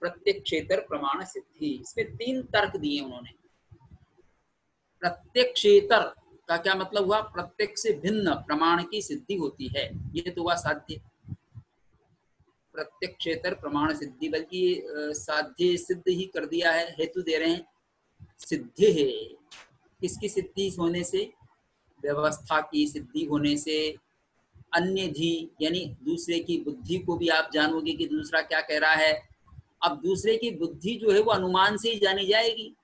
प्रत्यक्षेतर प्रमाण सिद्धि। इसमें 3 तर्क दिए उन्होंने। प्रत्यक्षेतर का क्या मतलब हुआ? प्रत्यक्ष से भिन्न प्रमाण की सिद्धि होती है, ये तो हुआ साध्य। प्रत्यक्षेतर प्रमाण सिद्धि, बल्कि साध्य सिद्ध ही कर दिया है, हेतु दे रहे हैं सिद्धि है। किसकी सिद्धि होने से? व्यवस्था की सिद्धि होने से। अन्य धी यानी दूसरे की बुद्धि को भी आप जानोगे कि दूसरा क्या कह रहा है। अब दूसरे की बुद्धि जो है वो अनुमान से ही जानी जाएगी,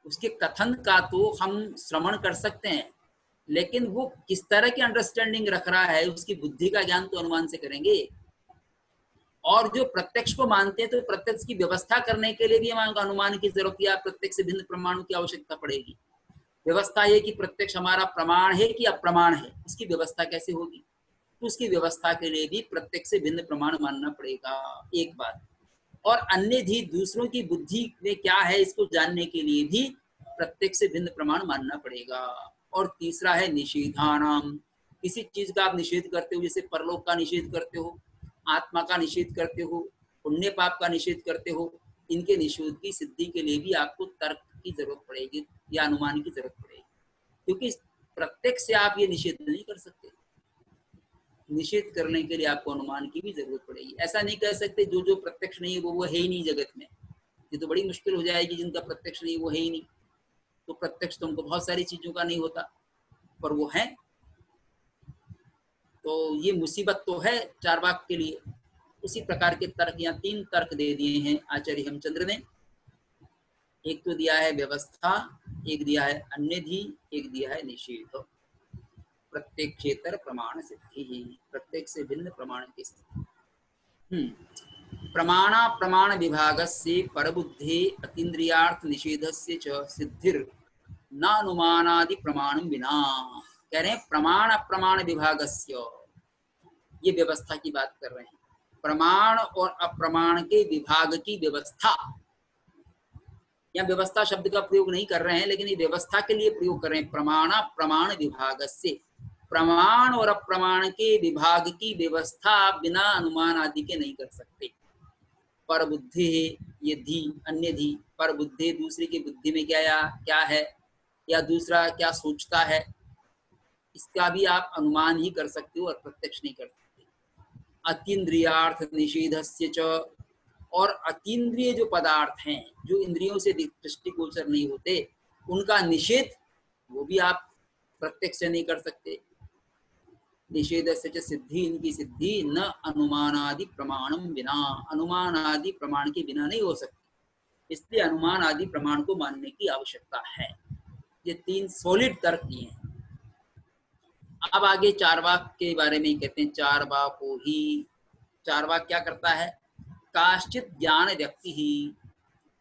उसके कथन का तो हम श्रवण कर सकते हैं, लेकिन वो किस तरह की अंडरस्टैंडिंग रख रहा है उसकी बुद्धि का ज्ञान तो अनुमान से करेंगे। और जो प्रत्यक्ष को मानते हैं तो प्रत्यक्ष की व्यवस्था करने के लिए भी हमारे अनुमान की जरूरत है, प्रत्यक्ष से भिन्न प्रमाणों की आवश्यकता पड़ेगी। व्यवस्था ये कि प्रत्यक्ष हमारा प्रमाण है कि अप्रमाण है, इसकी व्यवस्था कैसे होगी? तो उसकी व्यवस्था के लिए भी प्रत्यक्ष से भिन्न प्रमाण मानना पड़ेगा, एक बात। और अन्य भी दूसरों की बुद्धि में क्या है इसको जानने के लिए भी प्रत्यक्ष से भिन्न प्रमाण मानना पड़ेगा। और तीसरा है निषेधानाम, किसी चीज का आप निषेध करते हो, जैसे परलोक का निषेध करते हो, आत्मा का निषेध करते हो, पुण्य पाप का निषेध करते हो, इनके निषेध की सिद्धि के लिए भी आपको तर्क की जरूरत पड़ेगी या अनुमान की जरूरत पड़ेगी, क्योंकि प्रत्यक्ष से आप ये निषेध नहीं कर सकते। निषेध करने के लिए आपको अनुमान की भी जरूरत पड़ेगी। ऐसा नहीं कह सकते जो जो प्रत्यक्ष नहीं है वो है ही नहीं जगत में, ये तो बड़ी मुश्किल हो जाएगी। जिनका प्रत्यक्ष नहीं वो है ही नहीं, तो प्रत्यक्ष तो उनको बहुत सारी चीजों का नहीं होता, पर वो है, तो ये मुसीबत तो है चार्वाक के लिए। उसी प्रकार के तर्क यहाँ 3 तर्क दे दिए हैं आचार्य हेमचंद्र ने। एक तो दिया है व्यवस्था, एक दिया है अन्यधि, एक दिया है निषेध। प्रत्यक्षेतर प्रमाण सिद्धि, प्रत्यक्ष से भिन्न प्रमाण की स्थिति। प्रमाणा प्रमाण विभागस्य परबुद्धे अतीन्द्रियार्थ निषेधस्य च सिद्धिर न अनुमानादि प्रमाणं विना। कह रहे हैं प्रमाण अप्रमाण विभागस्य, ये व्यवस्था की बात कर रहे हैं। प्रमाण और अप्रमाण के विभाग की व्यवस्था, यहाँ व्यवस्था शब्द का प्रयोग नहीं कर रहे हैं, लेकिन ये व्यवस्था के लिए प्रयोग कर रहे हैं। प्रमाण प्रमाण विभाग से, प्रमाण और अप्रमाण के विभाग की व्यवस्था बिना अनुमान आदि के नहीं कर सकते। पर बुद्धि ये धी अन्य धी, पर बुद्धि दूसरे की बुद्धि में क्या है या दूसरा क्या सोचता है, इसका भी आप अनुमान ही कर सकते हो और प्रत्यक्ष नहीं कर सकते। अतीन्द्रियार्थ निषेधस्य च, और अतीन्द्रिय जो पदार्थ हैं जो इंद्रियों से दृष्टिगोचर नहीं होते, उनका निषेध वो भी आप प्रत्यक्ष से नहीं कर सकते। निषेधस्य च सिद्धि, इनकी सिद्धि न अनुमानादि प्रमाणम बिना, अनुमान आदि प्रमाण के बिना नहीं हो सकती, इसलिए अनुमान आदि प्रमाण को मानने की आवश्यकता है। ये तीन सॉलिड तर्क दिए हैं। अब आगे चारवाक के बारे में कहते हैं। चारवाको ही, चारवाक क्या करता है? काश्चित ज्ञान व्यक्ति ही,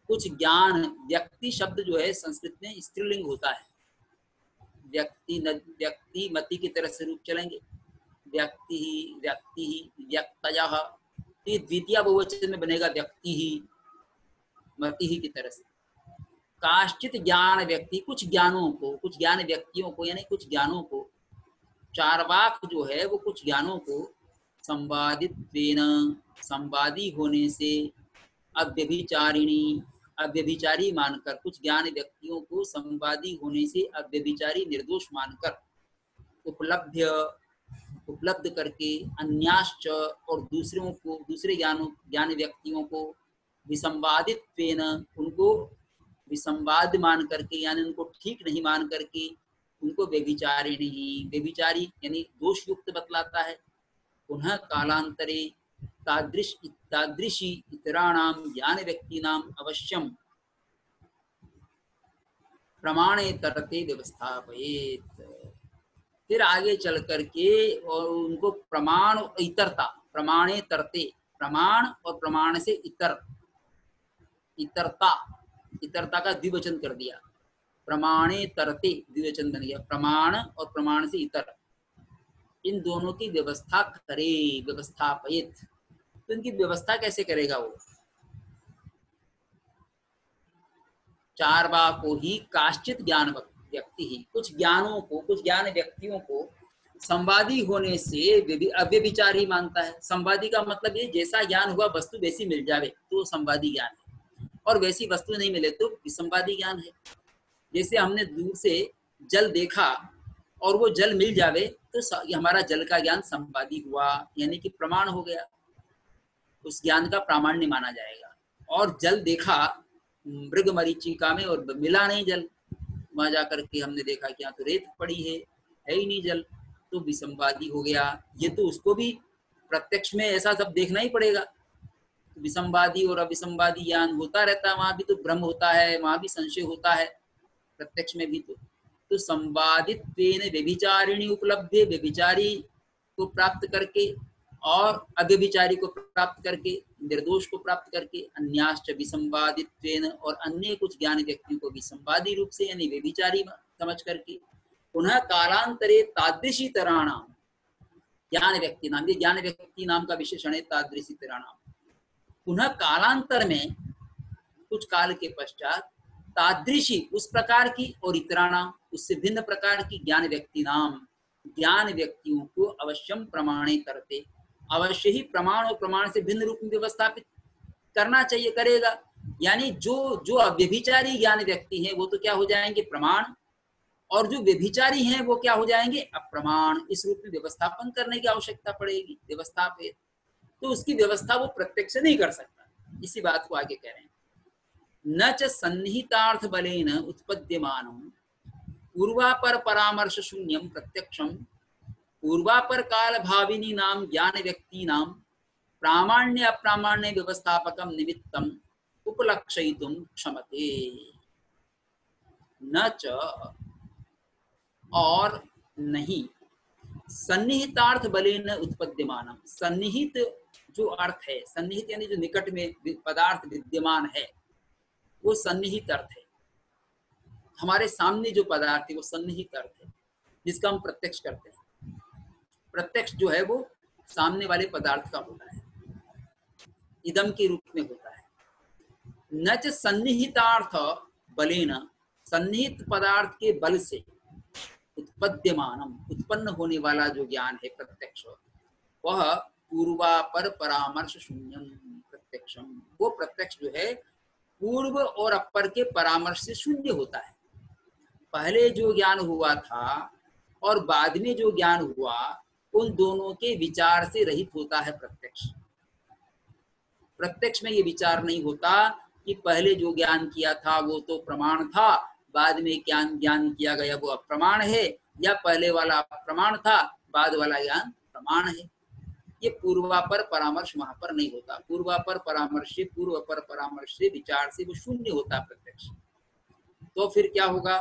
कुछ ज्ञान, व्यक्ति शब्द जो है संस्कृत में स्त्रीलिंग होता है। व्यक्ति व्यक्ति मति की तरह से रूप चलेंगे, व्यक्ति ही व्यक्तयः, ये द्वितीय बहुवचन में बनेगा व्यक्ति ही मति ही की तरह से। काश्चित ज्ञान व्यक्ति, कुछ ज्ञानों को, कुछ ज्ञान व्यक्तियों को यानी कुछ ज्ञानों को, चारवाक जो है वो कुछ ज्ञानों को संवादित्वेन, संवादी होने से, अव्यभिचारिणी, अव्यभिचारी मानकर, कुछ ज्ञान व्यक्तियों को संवादी होने से अव्यभिचारी निर्दोष मानकर, उपलब्ध करके, अन्याश्च, और दूसरों को, दूसरे ज्ञान व्यक्तियों को, विसंवादित्वेन, उनको विसंवाद मान करके यानी उनको ठीक नहीं मान करके, उनको व्यभिचारिणी, व्यभिचारी यानी दोष युक्त बतलाता है। पुनः कालांतरे तादृशी इतराणाम ज्ञान व्यक्तीनाम अवश्यम प्रमाणे तरते व्यवस्थापयेत्। फिर आगे चल करके और उनको प्रमाण इतरता, प्रमाणे तरते, प्रमाण और प्रमाण से इतर, इतरता, इतरता का द्विवचन कर दिया, प्रमाणे तरते द्विवचन बन गया, प्रमाण और प्रमाण से इतर, इन दोनों की व्यवस्था करे, व्यवस्थापयित। तो इनकी व्यवस्था कैसे करेगा वो? चारवाको ही काश्चित ज्ञान व्यक्ति ही, कुछ ज्ञानों को, कुछ ज्ञान व्यक्तियों को संवादी होने से अव्यभिचार ही मानता है। संवादी का मतलब ये, जैसा ज्ञान हुआ वस्तु वैसी मिल जावे तो संवादी ज्ञान है, और वैसी वस्तु नहीं मिले तो विसंवादी ज्ञान है। जैसे हमने दूर से जल देखा और वो जल मिल जावे तो हमारा जल का ज्ञान संवादी हुआ, यानी कि प्रमाण हो गया, उस ज्ञान का प्रामाण्य माना जाएगा। और जल देखा मृग मरीचिका में और मिला नहीं जल, वहां जाकर के हमने देखा कि यहाँ तो रेत पड़ी है ही नहीं जल, तो विसंवादी हो गया। ये तो उसको भी प्रत्यक्ष में ऐसा सब देखना ही पड़ेगा। तो विसंवादी और अविसंवादी ज्ञान होता रहता है, वहां भी तो भ्रम होता है, वहां भी संशय होता है, प्रत्यक्ष में भी। तो संवादित्वेन व्यभिचारिणी उपलब्धि, व्यभिचारी को प्राप्त करके और अव्यभिचारी को प्राप्त करके, निर्दोष को प्राप्त करके, अन्याश्च विसंवादित्वेन, और अन्य कुछ ज्ञान व्यक्तियों को विसंवादी रूप से यानी व्यभिचारी समझ करके, पुनः कालांतरे तादृशी तराणाम ज्ञान व्यक्ति नाम, ये ज्ञान व्यक्ति नाम का विशेषण है तादृशी तराणाम। पुनः कालांतर में, कुछ काल के पश्चात, तादृशी उस प्रकार की, और इतराणाम उससे भिन्न प्रकार की ज्ञान व्यक्ति नाम, ज्ञान व्यक्तियों को अवश्यम प्रमाणे करते, अवश्य ही प्रमाण और प्रमाण से भिन्न रूप में व्यवस्थापित करना चाहिए, करेगा। यानी जो अव्यभिचारी ज्ञान व्यक्ति हैं वो तो क्या हो जाएंगे? प्रमाण, और जो व्यभिचारी हैं वो क्या हो जाएंगे? अप्रमाण। इस रूप में व्यवस्थापन करने की आवश्यकता पड़ेगी, व्यवस्थापित। तो उसकी व्यवस्था वो प्रत्यक्ष नहीं कर सकता। इसी बात को आगे कह रहे हैं, न च सन्निहितार्थ बलेन उत्पद्यमानं पूर्वापर परामर्श शून्यम प्रत्यक्षम पूर्वापर काल भाविनी नाम ज्ञान व्यक्ति नाम प्रामाण्य अप्रामाण्य व्यवस्थापकम निमित्तम उपलक्षयितुम क्षमते। न च, और नहीं, सन्निहितार्थ बलेन उत्पद्यमानम, सन्निहित जो अर्थ है, सन्निहित यानी जो निकट में पदार्थ विद्यमान है, वो सन्निहित अर्थ है। हमारे सामने जो पदार्थ है वो सन्निहित अर्थ है, जिसका हम प्रत्यक्ष करते हैं। प्रत्यक्ष जो है वो सामने वाले पदार्थ का होता है। इदम के रूप में होता है। न च सन्निहितार्थ बलेन, सन्निहित पदार्थ के बल से उत्पद्यमानम, उत्पन्न होने वाला जो ज्ञान है प्रत्यक्ष, वह पूर्वापर परामर्श शून्यम प्रत्यक्षम, वो प्रत्यक्ष जो है पूर्व और अपर के परामर्श से शून्य होता है। पहले जो ज्ञान हुआ था और बाद में जो ज्ञान हुआ, उन दोनों के विचार से रहित होता है प्रत्यक्ष। प्रत्यक्ष में ये विचार नहीं होता कि पहले जो ज्ञान किया था वो तो प्रमाण था, बाद में ज्ञान किया गया वो अप्रमाण है, या पहले वाला प्रमाण था बाद वाला ज्ञान प्रमाण है। ये पूर्वापर परामर्श वहां पर नहीं होता। पूर्वापर परामर्श से, पूर्व अपर परामर्श से, विचार से वो शून्य होता प्रत्यक्ष। तो फिर क्या होगा?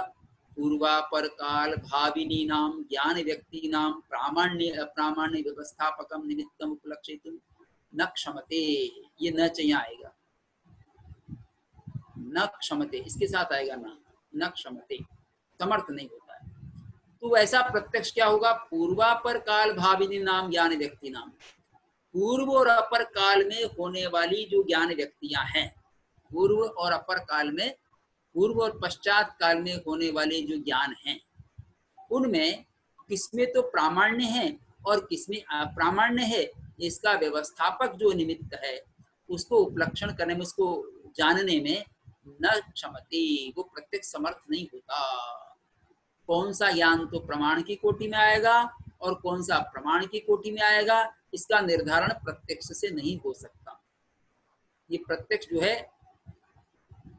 पूर्वापर काल भाविनी नाम ज्ञान व्यक्ति नाम प्रामाण्य अप्रामाण्य व्यवस्थापकम निमित्तम उपलक्षितुम न क्षमते, ये न चाहिए आएगा, न क्षमते इसके साथ आएगा ना, न क्षमते, समर्थ नहीं होता है। तो ऐसा प्रत्यक्ष क्या होगा? पूर्वापर काल भाविनी नाम ज्ञान व्यक्ति नाम, पूर्व और अपर काल में होने वाली जो ज्ञान व्यक्तियां हैं, पूर्व और अपर काल में, पूर्व और पश्चात काल में होने वाले जो ज्ञान हैं, उनमें किसमें तो प्रामाण्य है और किसमें अप्रामाण्य है, इसका व्यवस्थापक जो निमित्त है उसको उपलक्षण करने में, उसको जानने में न क्षमते, वो प्रत्यक्ष समर्थ नहीं होता। कौन सा ज्ञान तो प्रमाण की कोटि में आएगा और कौन सा प्रमाण की कोटि में आएगा, इसका निर्धारण प्रत्यक्ष से नहीं हो सकता। ये प्रत्यक्ष जो है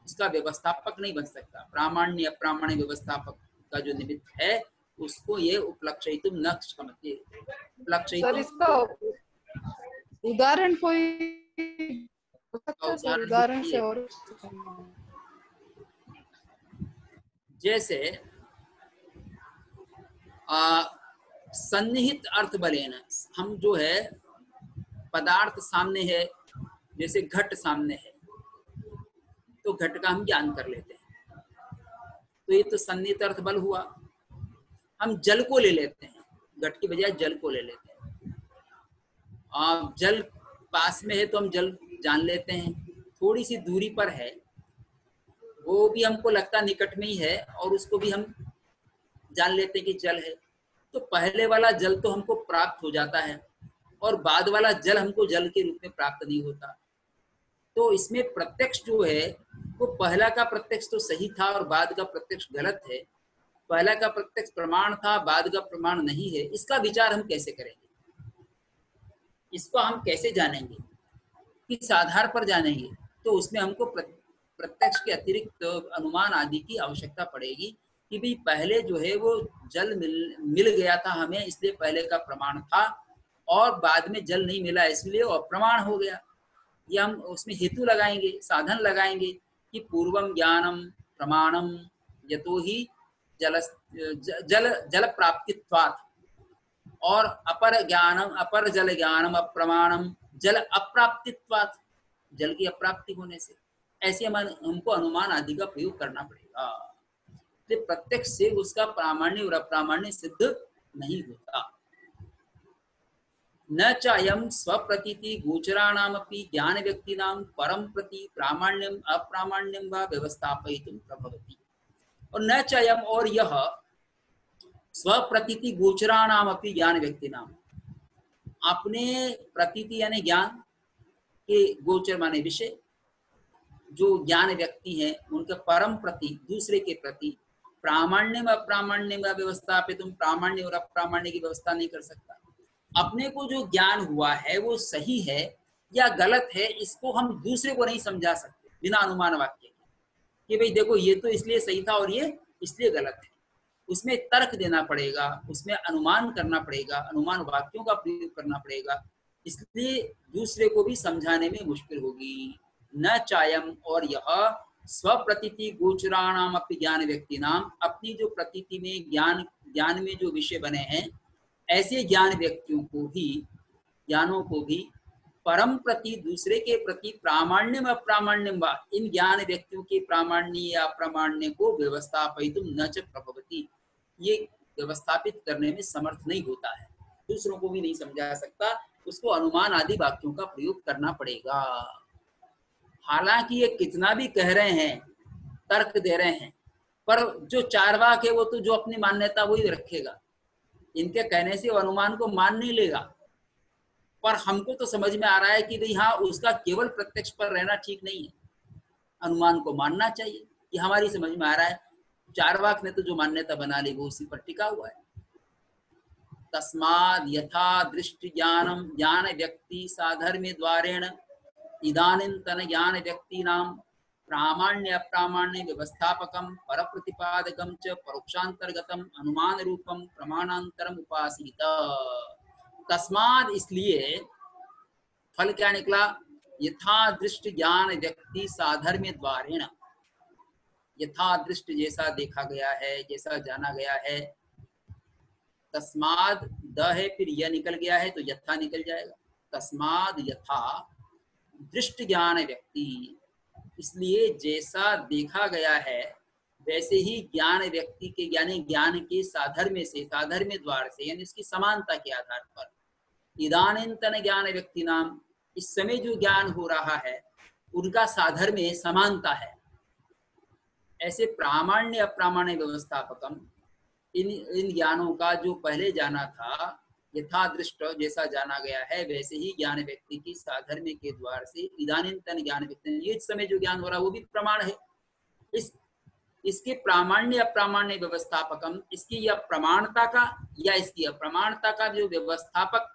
इसका व्यवस्थापक नहीं बन सकता। प्रामाण्य अप्रामाण्य व्यवस्थापक का जो निमित्त है उसको ये उपलक्षितुम न क्षमते, सर इसका उदाहरण कोई हो सकता है सर? उदाहरण से और जैसे सन्निहित अर्थ बलेन, हम जो है पदार्थ सामने है, जैसे घट सामने है तो घट का हम ज्ञान कर लेते हैं, तो ये तो सन्निहित अर्थ बल हुआ। हम जल को ले लेते हैं, घट की बजाय जल को ले लेते हैं। जल पास में है तो हम जल जान लेते हैं, थोड़ी सी दूरी पर है वो भी हमको लगता निकट में ही है और उसको भी हम जान लेते हैं कि जल है। तो पहले वाला जल तो हमको प्राप्त हो जाता है और बाद वाला जल हमको जल के रूप में प्राप्त नहीं होता। तो इसमें प्रत्यक्ष जो है वो पहला का प्रत्यक्ष तो सही था और बाद का प्रत्यक्ष गलत है। पहला का प्रत्यक्ष प्रमाण था, बाद का प्रमाण नहीं है। इसका विचार हम कैसे करेंगे, इसको हम कैसे जानेंगे, किस आधार पर जानेंगे? तो उसमें हमको प्रत्यक्ष के अतिरिक्त अनुमान आदि की आवश्यकता पड़ेगी कि भाई पहले जो है वो जल मिल गया था हमें, इसलिए पहले का प्रमाण था, और बाद में जल नहीं मिला इसलिए वो अप्रमाण हो गया। ये हम उसमें हेतु लगाएंगे, साधन लगाएंगे कि पूर्वम ज्ञानम प्रमाणम यतो ही जल प्राप्तित्वात्, और अपर ज्ञानम अपर जल ज्ञानम अप्रमाणम जल अप्राप्तित्वात्, जल की अप्राप्ति होने से। ऐसे हमको अनुमान आदि का प्रयोग करना पड़ेगा। तो प्रत्यक्ष से उसका प्रामाण्य और अप्रामाण्य सिद्ध नहीं होता। न चायम स्वप्रतीति गोचराणामपि ज्ञान व्यक्तिनां परम प्रति प्रामाण्यम अप्रामाण्यम वा व्यवस्थापयितुं प्रभवति। और न चायम, और यह स्वप्रतीति गोचराणामपि ज्ञान व्यक्तिनां, अपने प्रतीति यानी ज्ञान के गोचर माने विषय, जो ज्ञान व्यक्ति हैं उनके परम प्रति, दूसरे के प्रति प्रामाण्यम अप्रामाण्यम वा व्यवस्थापयितुं, प्रामाण्य और अप्रामाण्य की व्यवस्था नहीं कर सकता। अपने को जो ज्ञान हुआ है वो सही है या गलत है, इसको हम दूसरे को नहीं समझा सकते बिना अनुमान वाक्य के कि भाई देखो ये तो इसलिए सही था और ये इसलिए गलत है। उसमें तर्क देना पड़ेगा, उसमें अनुमान करना पड़ेगा, अनुमान वाक्यों का प्रयोग करना पड़ेगा, इसलिए दूसरे को भी समझाने में मुश्किल होगी। न चायम, और यह स्वप्रतीति गोचराणाम अपि ज्ञान व्यक्ति नाम, अपनी जो प्रतीति में ज्ञान में जो विषय बने हैं ऐसे ज्ञान व्यक्तियों को भी, ज्ञानों को भी परम प्रति, दूसरे के प्रति प्रामाण्यम अप्रामाण्यम वा, इन ज्ञान व्यक्तियों के प्रामाण्य या अप्रामाण्य को व्यवस्थापयितुं न च प्रभवति, ये व्यवस्थापित करने में समर्थ नहीं होता है, दूसरों को भी नहीं समझा सकता उसको अनुमान आदि वाक्यों का प्रयोग करना पड़ेगा। हालांकि ये कितना भी कह रहे हैं, तर्क दे रहे हैं, पर जो चार्वाक है वो तो जो अपनी मान्यता वही रखेगा, इनके कहने से वो अनुमान को मान नहीं लेगा। पर हमको तो समझ में आ रहा है कि भाई हाँ, उसका केवल प्रत्यक्ष पर रहना ठीक नहीं है, अनुमान को मानना चाहिए, ये हमारी समझ में आ रहा है। चार्वाक ने तो जो मान्यता बना ली वो उसी पर टिका हुआ है। तस्माद् यथा दृष्टि ज्ञानम ज्ञान व्यक्ति साधर्म्य द्वारेण इदानीन्तन ज्ञान व्यक्तीनां प्रामाण्य अप्रामाण्य व्यवस्थापकम परप्रतिपादकम च परोक्षांतर्गतम अनुमान रूपम प्रमाणांतरम उपासीत। तस्माद इसलिए, फल क्या निकला, यथा दृष्टि ज्ञान व्यक्ति साधर्म्य द्वारेण, यथा दृष्टि जैसा देखा गया है, जैसा जाना गया है, तस्माद द है फिर यह निकल गया है तो यथा निकल जाएगा। तस्माद यथा दृष्टि ज्ञान व्यक्ति, इसलिए जैसा देखा गया है वैसे ही ज्ञान व्यक्ति के यानी ज्ञान के साधर्म्य से, साधर्म्य द्वार से यानी उसकी समानता के आधार पर, इदानीन्तन ज्ञान व्यक्ति नाम, इस समय जो ज्ञान हो रहा है उनका साधर्म्य समानता है। ऐसे प्रामाण्य अप्रामाण्य व्यवस्थापकम, इन ज्ञानों का जो पहले जाना था, यथा दृष्ट जैसा जाना गया है वैसे ही ज्ञान व्यक्ति की साधर्म्य के द्वार से इदानीन्तन ज्ञान व्यक्ति, ये समय जो ज्ञान हो रहा है वो भी प्रमाण है। इसके प्रामाण्य अप्रामाण्य व्यवस्थापकम, इसकी या प्रमाणता का या इसकी अप्रमाणता का जो व्यवस्थापक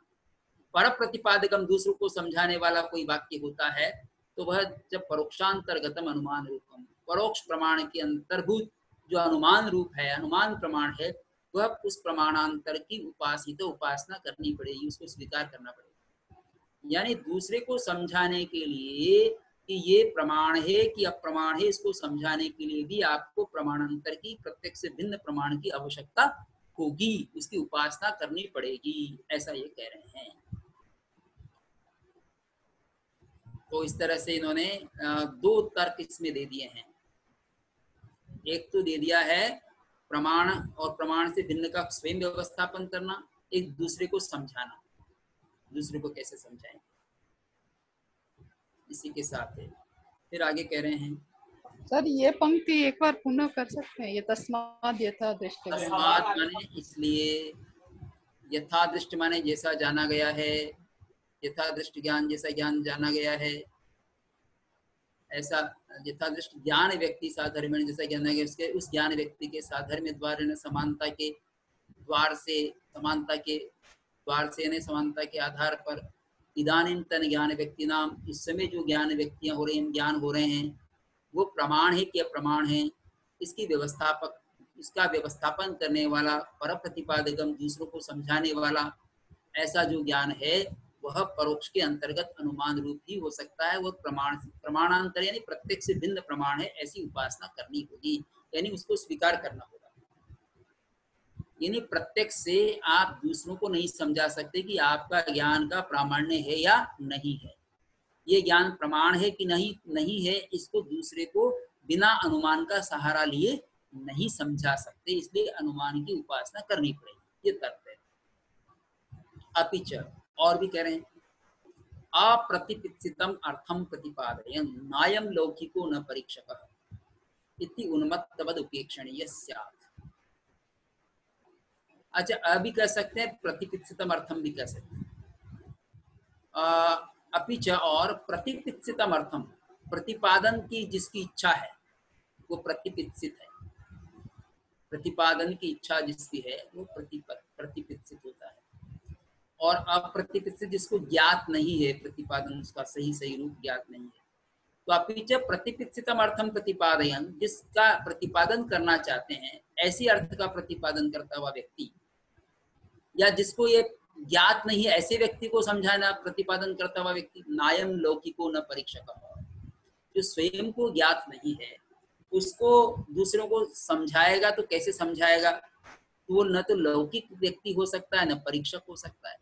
पर प्रतिपादकम, दूसरों को समझाने वाला कोई वाक्य होता है तो वह जब परोक्षांतर्गतम अनुमान रूपम, परोक्ष प्रमाण के अंतर्भूत जो अनुमान रूप है, अनुमान प्रमाण है, वह उस प्रमाणांतर की उपासित उपासना करनी पड़ेगी, उसको स्वीकार करना पड़ेगा। यानी दूसरे को समझाने के लिए कि ये प्रमाण है कि अप्रमाण है, इसको समझाने के लिए भी आपको प्रमाणांतर की, प्रत्यक्ष से भिन्न प्रमाण की आवश्यकता होगी, उसकी उपासना करनी पड़ेगी, ऐसा ये कह रहे हैं। तो इस तरह से इन्होंने दो तर्क इसमें दे दिए हैं। एक तो दे दिया है प्रमाण और प्रमाण से भिन्न का स्वयं व्यवस्थापन करना, एक दूसरे को समझाना, दूसरे को कैसे समझाएं, इसी के साथ है। फिर आगे कह रहे हैं, सर ये पंक्ति एक बार पुनः कर सकते हैं, ये तस्माद यथा दृष्टि, तस्माद माने इसलिए, यथा दृष्टि माने जैसा जाना गया है, यथा दृष्टि ज्ञान जैसा ज्ञान जाना गया है, ऐसा यथा दृष्टि ज्ञान व्यक्ति साधर्म्य जैसा ज्ञान है, उसके उस ज्ञान व्यक्ति के साधर्म्य द्वार समानता के द्वार से, समानता के द्वार से यानी समानता के आधार पर, इदानीन्तन ज्ञान व्यक्ति नाम, इस समय जो ज्ञान व्यक्तियां हो रहे हैं, ज्ञान हो रहे हैं, वो प्रमाण है कि अप्रमाण है, इसकी व्यवस्थापक, इसका व्यवस्थापन करने वाला, पर प्रतिपादकम, दूसरों को समझाने वाला, ऐसा जो ज्ञान है वह परोक्ष के अंतर्गत अनुमान रूप ही हो सकता है। वह प्रमाणांतर यानी प्रत्यक्ष से भिन्न प्रमाण है, ऐसी उपासना करनी होगी, यानी उसको स्वीकार करना होगा। यानी प्रत्यक्ष से आप दूसरों को नहीं समझा सकते कि आपका ज्ञान का प्रामाण्य है या नहीं है, ये ज्ञान प्रमाण है कि नहीं है, इसको दूसरे को बिना अनुमान का सहारा लिए नहीं समझा सकते, इसलिए अनुमान की उपासना करनी पड़ेगी, ये तर्क है। अपिच, और भी कह रहे हैं, अप्रतिपित्सितम अर्थम प्रतिपादयन् नायम लौकिको न परीक्षकः इति उन्मत्तवद उपेक्षणीय स्यात्। अच्छा, अभी कह सकते हैं प्रतिपित्सितम अर्थम भी कह सकते हैं। अपिच, और प्रतिपित्सितम अर्थम, प्रतिपादन की जिसकी इच्छा है वो प्रतिपित्सित है, प्रतिपादन की इच्छा जिसकी है वो प्रतिपित्सित होता है, और अप्रतिपित्सित जिसको ज्ञात नहीं है, प्रतिपादन उसका सही रूप ज्ञात नहीं है। तो अपिच प्रतिपित्सितम अर्थम प्रतिपादयन्, जिसका प्रतिपादन करना चाहते हैं, ऐसी अर्थ का प्रतिपादन करता हुआ व्यक्ति, या जिसको ये ज्ञात नहीं है ऐसे व्यक्ति को समझाना, प्रतिपादन करता हुआ व्यक्ति, नायम लौकिको न परीक्षकः, जो स्वयं को ज्ञात नहीं है उसको दूसरों को समझाएगा तो कैसे समझाएगा, तो वो न तो लौकिक व्यक्ति हो सकता है न परीक्षक हो सकता है।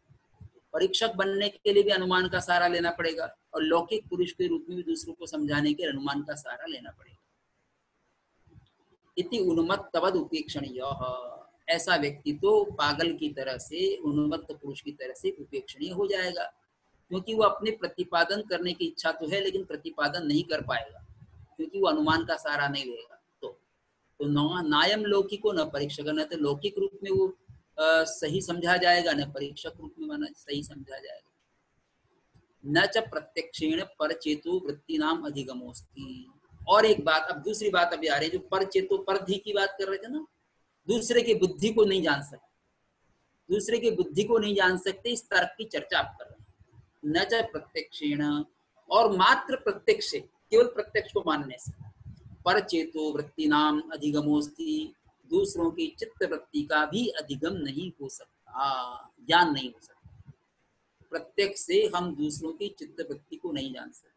परीक्षक बनने के लिए भी अनुमान का सहारा लेना पड़ेगा, और लौकिक पुरुष के रूप में भी दूसरों को समझाने के अनुमान का सहारा लेना पड़ेगा। इति उन्मत्तवद उपेक्षणीयः, ऐसा व्यक्ति तो पागल की तरह से, उन्मत्त पुरुष की तरह से उपेक्षणीय हो जाएगा, क्योंकि वो अपने प्रतिपादन करने की इच्छा तो है लेकिन प्रतिपादन नहीं कर पाएगा, क्योंकि वो अनुमान का सहारा नहीं लेगा। तो नायम लौकिको न परीक्षक, न तो लौकिक रूप में वो सही समझा जाएगा, न परीक्षक रूप में माना सही समझा जाएगा। न च प्रत्यक्षेण परचेतो वृत्ति नाम अधिगमोस्ति। और एक बात, अब दूसरी बात अभी आ रही, जो परचेतो परधि की बात कर रहे थे ना, दूसरे की बुद्धि को नहीं जान सकते, दूसरे की बुद्धि को नहीं जान सकते, इस तर्क की चर्चा आप कर रहे हैं। न च प्रत्यक्षेण, और मात्र प्रत्यक्ष से, केवल प्रत्यक्ष को मानने से, परचेतो वृत्ति नाम अधिगमोस्ति, दूसरों की चित्त वृत्ति का भी अधिगम नहीं हो सकता, ज्ञान नहीं हो सकता। प्रत्यक्ष से हम दूसरों की चित्त वृत्ति को नहीं जान सकते।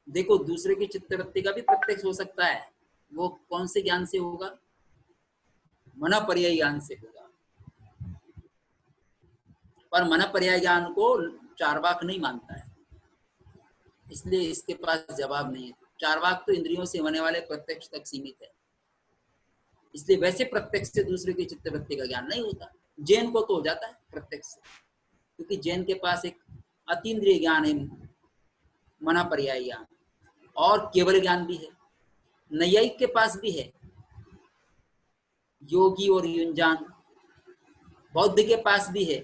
देखो, दूसरे की चित्त वृत्ति का भी प्रत्यक्ष हो सकता है, वो कौन से ज्ञान से होगा? मन पर्याय ज्ञान से होगा। पर मन पर्याय ज्ञान को चार्वाक नहीं मानता है, इसलिए इसके पास जवाब नहीं है। चार्वाक तो इंद्रियों से होने वाले प्रत्यक्ष तक सीमित है, इसलिए वैसे प्रत्यक्ष से दूसरे की चित्तवृत्ति का ज्ञान नहीं होता। जैन को तो हो जाता है प्रत्यक्ष से, क्योंकि जैन के पास एक अतीन्द्रिय ज्ञान है, मना पर्याय ज्ञान, और केवल ज्ञान भी है। नैयायिक के पास भी है, योगी और युंजान। बौद्ध के पास भी है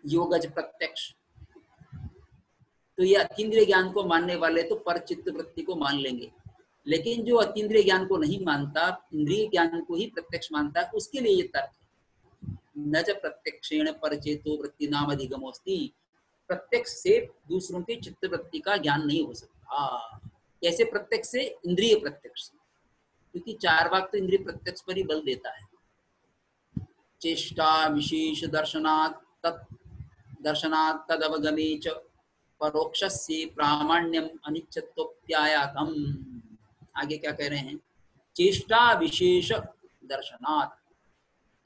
योगज प्रत्यक्ष। तो ये अतीन्द्रिय ज्ञान को मानने वाले तो परचित्त वृत्ति को मान लेंगे, लेकिन जो अतीन्द्रिय ज्ञान को नहीं मानता, इंद्रिय ज्ञान को ही प्रत्यक्ष मानता है, उसके लिए ये तर्क है। न च प्रत्यक्षेण परचेतो वृत्ति नाम अधिगमोस्ति, प्रत्यक्ष से दूसरों की चित्त वृत्ति का ज्ञान नहीं हो सकता। कैसे प्रत्यक्ष से? इंद्रिय प्रत्यक्ष से, क्योंकि चार्वाक तो इंद्रिय प्रत्यक्ष पर ही बल देता है। चेष्टा विशेष दर्शनात् तदवगमे च परोक्षस्य प्रामाण्यम अनिच्छत्वप्यायातम। आगे क्या कह रहे हैं? चेष्टा विशेष दर्शनात्,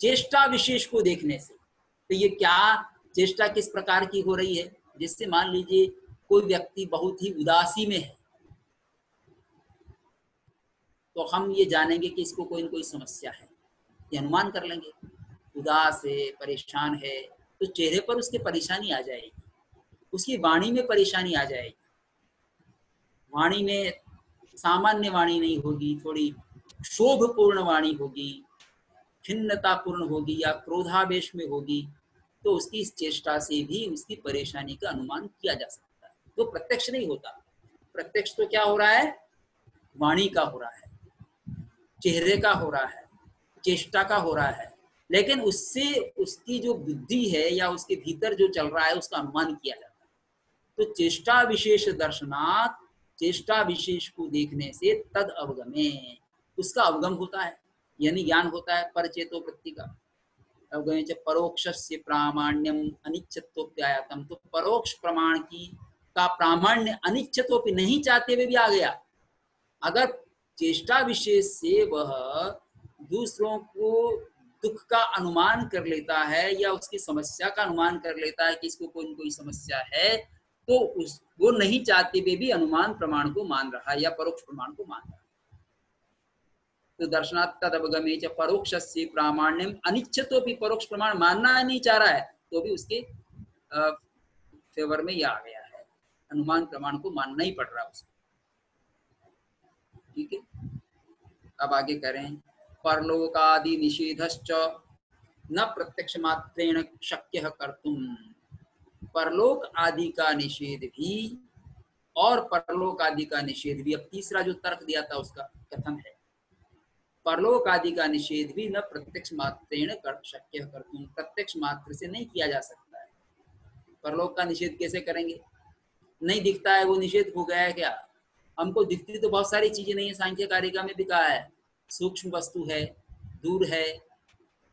चेष्टा विशेष को देखने से। तो ये क्या चेष्टा किस प्रकार की हो रही है? जिससे मान लीजिए कोई व्यक्ति बहुत ही उदासी में है, तो हम ये जानेंगे कि इसको कोई न कोई समस्या है, ये अनुमान कर लेंगे। उदास है, परेशान है, तो चेहरे पर उसकी परेशानी आ जाएगी, उसकी वाणी में परेशानी आ जाएगी। वाणी में सामान्य वाणी नहीं होगी, थोड़ी शोभपूर्ण वाणी होगी, खिन्नतापूर्ण होगी या क्रोधावेश में होगी, तो उसकी इस चेष्टा से भी उसकी परेशानी का अनुमान किया जा सकता है। तो प्रत्यक्ष नहीं होता। प्रत्यक्ष तो क्या हो रहा है? वाणी का हो रहा है, चेहरे का हो रहा है, चेष्टा का हो रहा है, लेकिन उससे उसकी जो बुद्धि है या उसके भीतर जो चल रहा है उसका अनुमान किया जाता है। तो चेष्टा विशेष दर्शनात्, चेष्टा विशेष को देखने से तद अवगमे, उसका अवगम होता है, यानी ज्ञान होता है परचेतो वृत्ति का। अवगमे च परोक्षस्य प्रामाण्यम अनिच्छत्वप्यायतम, तो परोक्ष प्रमाण की का प्रामाण्य अनिच्छत्वपि, नहीं चाहते हुए भी आ गया। अगर चेष्टा विशेष से वह दूसरों को दुख का अनुमान कर लेता है या उसकी समस्या का अनुमान कर लेता है कि इसको कोई न कोई समस्या है, तो वो नहीं चाहते हुए भी अनुमान प्रमाण को मान रहा है या परोक्ष प्रमाण को मान रहा है। तो दर्शनात् तदवगमे च परोक्षस्य प्रामाण्यम अनिच्छतो भी, परोक्ष प्रमाण मानना नहीं चाह रहा है तो भी उसके फेवर में यह आ गया है, अनुमान प्रमाण को मानना ही पड़ रहा है उसको। ठीक है, अब आगे करें। परलोकादि निषेधश्च न प्रत्यक्ष मात्रेण शक्य कर्तुम, परलोक आदि का निषेध भी और परलोक आदि का निषेध भी, अब तीसरा जो तर्क दिया था उसका कथन है, परलोक आदि का निषेध भी न प्रत्यक्ष मात्रेण शक्य कर्तुम, प्रत्यक्ष मात्र से नहीं किया जा सकता है। परलोक का निषेध कैसे करेंगे? नहीं दिखता है, वो निषेध हो गया है क्या? हमको दिखती तो बहुत सारी चीजें नहीं है, सांख्य कारिका में भी कहा है, सूक्ष्म वस्तु है, दूर है,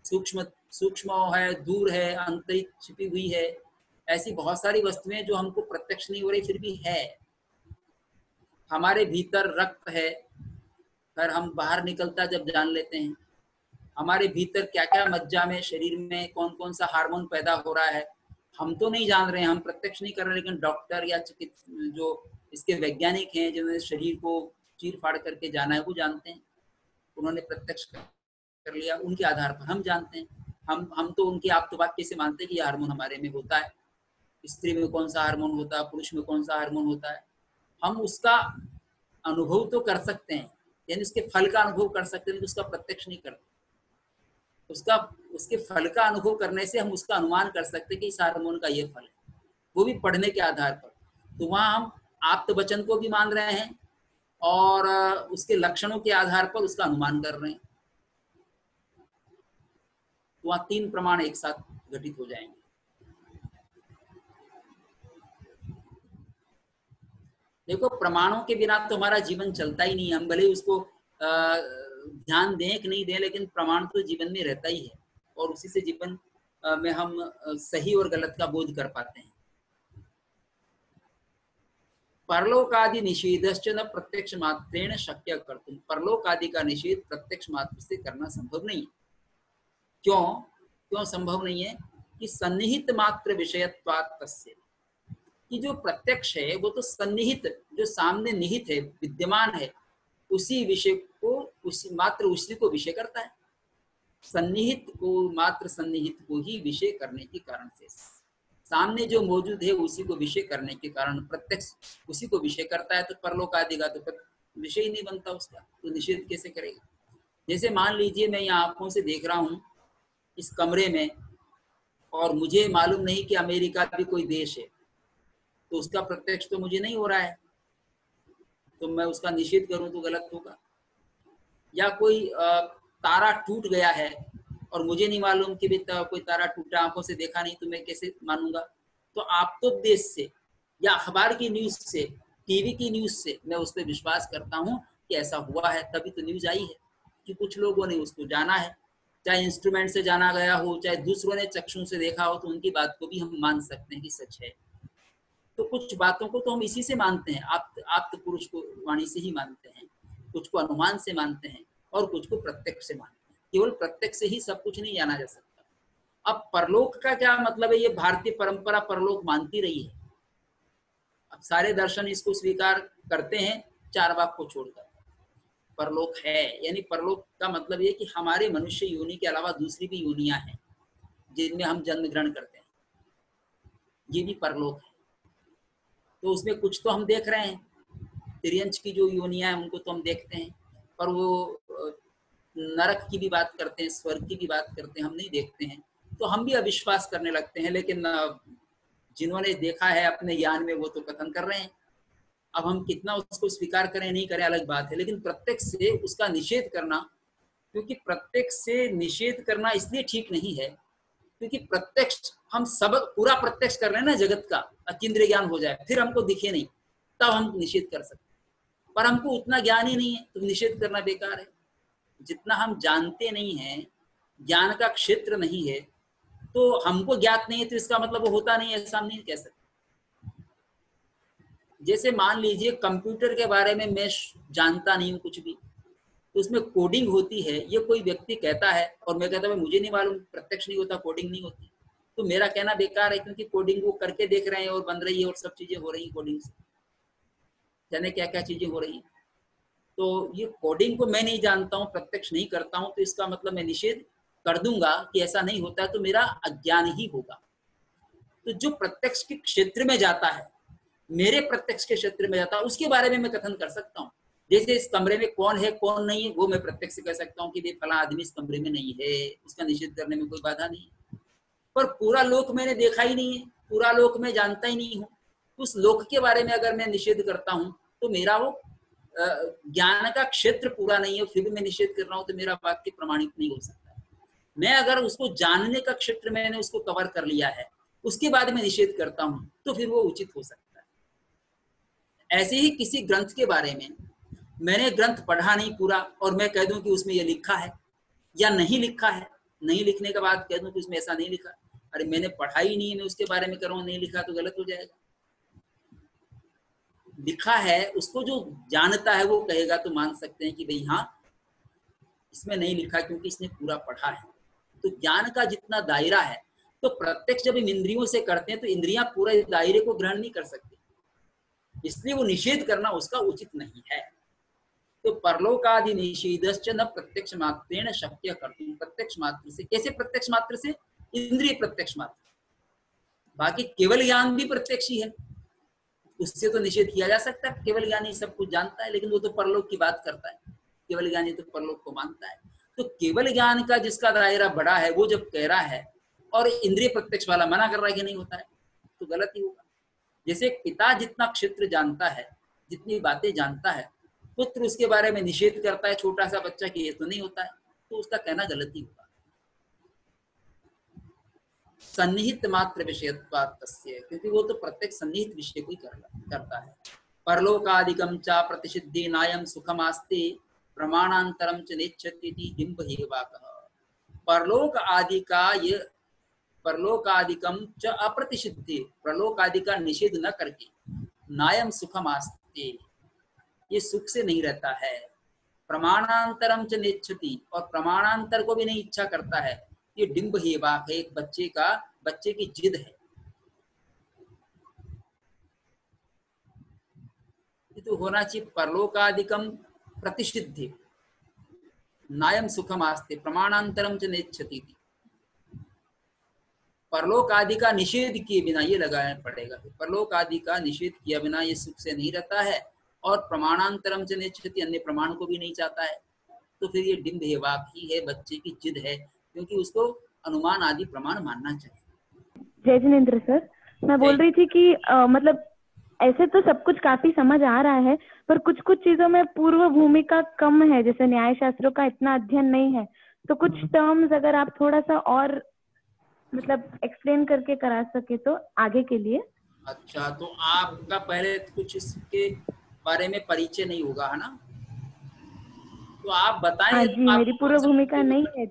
सूक्ष्म है, दूर है, अंतरिक्ष छिपी हुई है, ऐसी बहुत सारी वस्तुएं जो हमको प्रत्यक्ष नहीं हो रही फिर भी है। हमारे भीतर रक्त है, फिर हम बाहर निकलता जब जान लेते हैं। हमारे भीतर क्या क्या मज्जा में, शरीर में कौन कौन सा हार्मोन पैदा हो रहा है, हम तो नहीं जान रहे हैं, हम प्रत्यक्ष नहीं कर रहे, लेकिन डॉक्टर या जो इसके वैज्ञानिक हैं जिन्होंने शरीर को चीर फाड़ करके जाना है वो जानते हैं, उन्होंने प्रत्यक्ष कर लिया, उनके आधार पर हम जानते हैं। हम तो उनके आप्तवाक्य से मानते हैं कि यह हार्मोन हमारे में होता है, स्त्री में कौन सा हार्मोन होता है, पुरुष में कौन सा हार्मोन होता है, हम उसका अनुभव तो कर सकते हैं, यानी उसके फल का अनुभव कर सकते हैं, लेकिन उसका प्रत्यक्ष नहीं करते। उसके फल का अनुभव करने से हम उसका अनुमान कर सकते हैं कि इस हार्मोन का ये फल है, वो भी पढ़ने के आधार पर। तो वहां हम आप्त वचन को भी मान रहे हैं और उसके लक्षणों के आधार पर उसका अनुमान कर रहे हैं। तो वहां 3 प्रमाण एक साथ घटित हो जाएंगे। देखो, प्रमाणों के बिना तो हमारा जीवन चलता ही नहीं है। हम भले ही उसको ध्यान दें कि नहीं दें, लेकिन प्रमाण तो जीवन में रहता ही है और उसी से जीवन में हम सही और गलत का बोध कर पाते हैं। परलोक आदि निषेधश्च न प्रत्यक्ष मात्रेण शक्य कर्तुम। परलोक आदि का निषेध प्रत्यक्ष मात्र से करना संभव नहीं है। क्यों संभव नहीं है? कि सन्निहित मात्र विषयत्वात् तस्य, कि जो प्रत्यक्ष है वो तो सन्निहित, जो सामने निहित है, विद्यमान है, उसी विषय को, उसी को विषय करता है। सन्निहित को, मात्र सन्निहित को ही विषय करने के कारण से, सामने जो मौजूद है उसी को विषय करने के कारण प्रत्यक्ष उसी को विषय करता है। तो परलोक आदि का तो विषय ही नहीं बनता उसका, तो निषेध कैसे करेगा? जैसे मान लीजिए मैं यहाँ आंखों से देख रहा हूँ इस कमरे में, और मुझे मालूम नहीं कि अमेरिका भी कोई देश है, तो उसका प्रत्यक्ष तो मुझे नहीं हो रहा है, तो मैं उसका निषेध करूं तो गलत होगा। या कोई तारा टूट गया है और मुझे नहीं मालूम कि कोई तारा टूटा, आंखों से देखा नहीं, तो मैं कैसे मानूंगा? तो आप्तोपदेश से या अखबार की न्यूज से, टीवी की न्यूज से मैं उस पर विश्वास करता हूँ कि ऐसा हुआ है, तभी तो न्यूज आई है कि कुछ लोगों ने उसको जाना है, चाहे इंस्ट्रूमेंट से जाना गया हो, चाहे दूसरों ने चक्षु से देखा हो, तो उनकी बात को भी हम मान सकते हैं कि सच है। तो कुछ बातों को तो हम इसी से मानते हैं, आप्त पुरुष को वाणी से ही मानते हैं, कुछ को अनुमान से मानते हैं और कुछ को प्रत्यक्ष से मानते हैं। केवल प्रत्यक्ष से ही सब कुछ नहीं जाना जा सकता। अब परलोक का क्या मतलब है? ये भारतीय परंपरा परलोक मानती रही है। अब सारे दर्शन इसको स्वीकार करते हैं, चारवाक को छोड़कर। परलोक है, यानी परलोक का मतलब ये कि हमारे मनुष्य योनि के अलावा दूसरी भी योनियां हैं जिनमें हम जन्म ग्रहण करते हैं, ये भी परलोक है। तो उसमें कुछ तो हम देख रहे हैं, तिर्यंच की जो योनियां हैं उनको तो हम देखते हैं, पर वो नरक की भी बात करते हैं, स्वर्ग की भी बात करते हैं, हम नहीं देखते हैं। तो हम भी अविश्वास करने लगते हैं, लेकिन जिन्होंने देखा है अपने ज्ञान में वो तो कथन कर रहे हैं। अब हम कितना उसको स्वीकार करें नहीं करें अलग बात है, लेकिन प्रत्यक्ष से उसका निषेध करना, क्योंकि प्रत्यक्ष से निषेध करना इसलिए ठीक नहीं है क्योंकि प्रत्यक्ष हम सब पूरा प्रत्यक्ष कर रहे हैं ना जगत का, अतीन्द्रिय ज्ञान हो जाए, फिर हमको दिखे नहीं, तब हम निषेध कर सकते हैं। पर हमको उतना ज्ञान ही नहीं है, तो निषेध करना बेकार है। जितना हम जानते नहीं हैं, ज्ञान का क्षेत्र नहीं है, तो हमको ज्ञात नहीं है, तो इसका मतलब वो होता नहीं है, ऐसा हम नहीं कह सकते। जैसे मान लीजिए कंप्यूटर के बारे में मैं जानता नहीं हूँ कुछ भी, तो उसमें कोडिंग होती है, ये कोई व्यक्ति कहता है और मैं कहता हूँ मुझे नहीं मालूम, प्रत्यक्ष नहीं होता, कोडिंग नहीं होती, तो मेरा कहना बेकार है, क्योंकि कोडिंग वो करके देख रहे हैं और बन रही है और सब चीजें हो रही है कोडिंग से, जाने क्या क्या चीजें हो रही है। तो ये कोडिंग को मैं नहीं जानता हूँ, प्रत्यक्ष नहीं करता हूँ, तो इसका मतलब मैं निषेध कर दूंगा कि ऐसा नहीं होता है, तो मेरा अज्ञान ही होगा। तो जो प्रत्यक्ष के क्षेत्र में जाता है, मेरे प्रत्यक्ष के क्षेत्र में जाता है, उसके बारे में मैं कथन कर सकता हूँ। जैसे इस कमरे में कौन है कौन नहीं है, वो मैं प्रत्यक्ष से कह सकता हूँ कि भाई फला आदमी इस कमरे में नहीं है, उसका निषेध करने में कोई बाधा नहीं है। पर पूरा लोक मैंने देखा ही नहीं है, पूरा लोक मैं जानता ही नहीं हूँ, उस लोक के बारे में अगर मैं निषेध करता हूँ तो मेरा वो ज्ञान का क्षेत्र पूरा नहीं है, फिर भी मैं निषेध कर रहा हूँ, तो मेरा वाक्य प्रमाणित नहीं हो सकता। मैं अगर उसको जानने का क्षेत्र मैंने उसको कवर कर लिया है, उसके बाद में निषेध करता हूँ, तो फिर वो उचित हो सकता है। ऐसे ही किसी ग्रंथ के बारे में मैंने ग्रंथ पढ़ा नहीं पूरा और मैं कह दूं कि उसमें ये लिखा है या नहीं लिखा है, नहीं लिखने के बाद कह दूं कि उसमें ऐसा नहीं लिखा, अरे मैंने पढ़ा ही नहीं, मैं उसके बारे में कर रहा हूं, नहीं लिखा तो गलत हो जाएगा। लिखा है, उसको जो जानता है वो कहेगा तो मान सकते हैं कि भाई हाँ इसमें नहीं लिखा, क्योंकि इसने पूरा पढ़ा है। तो ज्ञान का जितना दायरा है, तो प्रत्यक्ष जब इन इंद्रियों से करते हैं तो इंद्रियां पूरे दायरे को ग्रहण नहीं कर सकती, इसलिए वो निषेध करना उसका उचित नहीं है। तो परलोकादि निषेधश्च न प्रत्यक्ष मात्रेण शक्य कर्तुम, प्रत्यक्ष मात्र से कैसे, प्रत्यक्ष मात्र से इंद्रिय प्रत्यक्ष मात्र, बाकी केवल ज्ञान भी प्रत्यक्ष ही है, उससे तो निषेध किया जा सकता है। केवल ज्ञानी सब कुछ जानता है, लेकिन वो तो परलोक की बात करता है, केवल ज्ञानी तो परलोक को मानता है। तो केवल ज्ञान का जिसका दायरा बड़ा है वो जब कह रहा है और इंद्रिय प्रत्यक्ष वाला मना कर रहा है कि नहीं होता है, तो गलत ही होगा। जैसे पिता जितना क्षेत्र जानता है, जितनी बातें जानता है, पुत्र उसके बारे में निषेध करता है छोटा सा बच्चा कि ये तो नहीं होता है, तो उसका कहना गलत ही होगा। सन्निहित मात्र विषयत्वात् तस्य, क्योंकि वो तो प्रत्येक सन्निहित विषय को ही करता है। परलोकादिकं च प्रतिषिद्धि नायं सुखमास्ते प्रमाणांतरम च नेच्छति डिम्ब हेवाकः। परलोक आदि का ये परलोकादिकम च अप्रतिषिद्धि, परलोक आदि का निषेध न करके, नायम सुखमास्ते, ये सुख से नहीं रहता है, प्रमाणांतरम च नेच्छति, और प्रमाणांतर को भी नहीं इच्छा करता है, ये डिम्ब हेवाक है, एक बच्चे की जिद है। ये तो होना चाहिए परलोकादिकम प्रतिषिद्धि नायम सुखमास्ते प्रमाणांतरम च नेच्छति, परलोक आदि का निषेध किए बिना, ये लगाना पड़ेगा, परलोक आदि का निषेध किया बिना ये सुख से नहीं रहता है, और प्रमाणांतरम च नेच्छति, अन्य प्रमाण को भी नहीं चाहता है, तो फिर ये डिम्ब हेवाक ही है, बच्चे की जिद है, क्योंकि उसको अनुमान आदि प्रमाण मानना चाहिए। जय जिनेंद्र सर, मैं बोल रही थी कि मतलब ऐसे तो सब कुछ काफी समझ आ रहा है, पर कुछ कुछ चीजों में पूर्व भूमिका कम है, जैसे न्याय शास्त्रों का इतना अध्ययन नहीं है, तो कुछ टर्म्स अगर आप थोड़ा सा और मतलब एक्सप्लेन करके करा सके तो आगे के लिए। अच्छा, तो आपका पहले कुछ इसके बारे में परिचय नहीं होगा, है ना, तो आप बताएं। जी, मेरी पूर्व भूमिका नहीं है,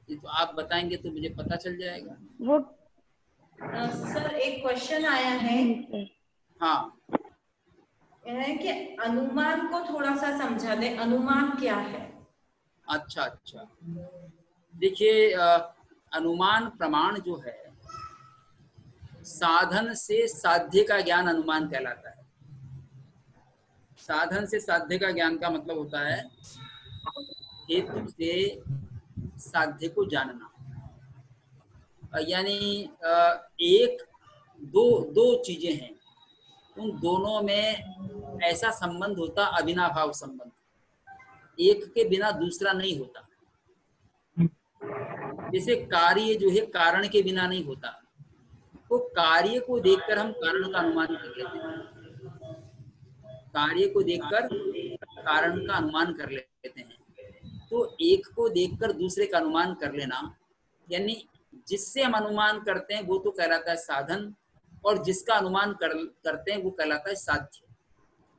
तो आप बताएंगे तो मुझे पता चल जाएगा। वो सर एक क्वेश्चन आया है। हाँ, है कि अनुमान को थोड़ा सा समझा दे, अनुमान क्या है? अच्छा, देखिए, अनुमान प्रमाण जो है, साधन से साध्य का ज्ञान अनुमान कहलाता है। साधन से साध्य का ज्ञान का मतलब होता है हेतु से साध्य को जानना, यानी एक दो चीजें हैं, उन दोनों में ऐसा संबंध होता अविनाभाव संबंध, एक के बिना दूसरा नहीं होता। जैसे कार्य जो है कारण के बिना नहीं होता, तो कार्य को देखकर हम कारण का अनुमान कर लेते हैं, कार्य को देखकर कारण का अनुमान कर लेते हैं। तो एक को देखकर दूसरे का अनुमान कर लेना, यानी जिससे हम अनुमान करते हैं वो तो कहलाता है साधन, और जिसका अनुमान करते हैं वो कहलाता है साध्य।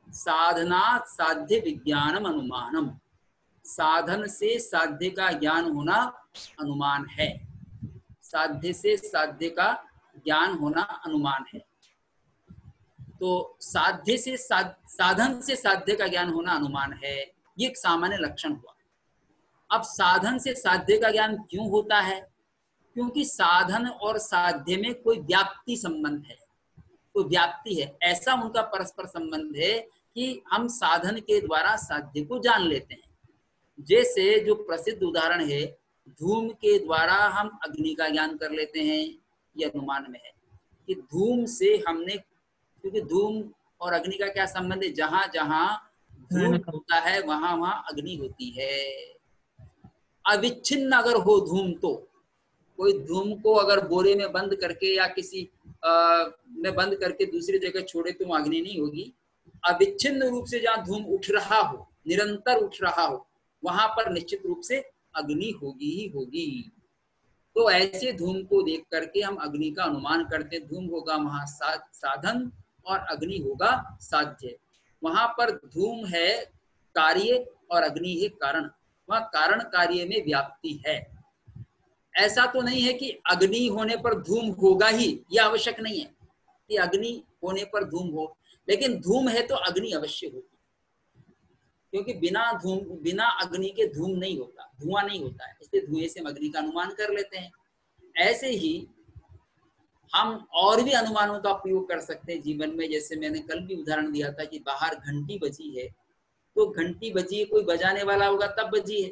साधनात् साध्य विज्ञानम अनुमानम, साधन से साध्य का ज्ञान होना अनुमान है, साध्य से साध्य का ज्ञान होना अनुमान है। तो साध्य से साधन से साध्य का ज्ञान होना अनुमान है, ये एक सामान्य लक्षण हुआ। अब साधन से साध्य का ज्ञान क्यों होता है? क्योंकि साधन और साध्य में कोई व्याप्ति संबंध है, कोई व्याप्ति है, ऐसा उनका परस्पर संबंध है कि हम साधन के द्वारा साध्य को जान लेते हैं। जैसे जो प्रसिद्ध उदाहरण है, धूम के द्वारा हम अग्नि का ज्ञान कर लेते हैं, यह अनुमान में है कि धूम से हमने, क्योंकि धूम और अग्नि का क्या संबंध है, जहां जहां धूम होता है वहां वहां अग्नि होती है। अविच्छिन्न अगर हो धूम, तो कोई धूम को अगर बोरे में बंद करके या किसी में बंद करके दूसरी जगह छोड़े तो अग्नि नहीं होगी। अविच्छिन्न रूप से जहां धूम उठ रहा हो, निरंतर उठ रहा हो, वहां पर निश्चित रूप से अग्नि होगी ही होगी। तो ऐसे धूम को देख करके हम अग्नि का अनुमान करते, धूम होगा वहां साधन और अग्नि होगा साध्य। वहां पर धूम है कार्य और अग्नि है कारण, वहां कारण कार्य में व्याप्ति है। ऐसा तो नहीं है कि अग्नि होने पर धूम होगा ही, यह आवश्यक नहीं है कि अग्नि होने पर धूम हो, लेकिन धूम है तो अग्नि अवश्य होगी, क्योंकि बिना अग्नि के धूम नहीं होता, धुआं नहीं होता है, इसलिए धुएं से हम अग्नि का अनुमान कर लेते हैं। ऐसे ही हम और भी अनुमानों का प्रयोग कर सकते हैं जीवन में। जैसे मैंने कल भी उदाहरण दिया था कि बाहर घंटी बजी है, तो घंटी बजी है, कोई बजाने वाला होगा तब बजी है।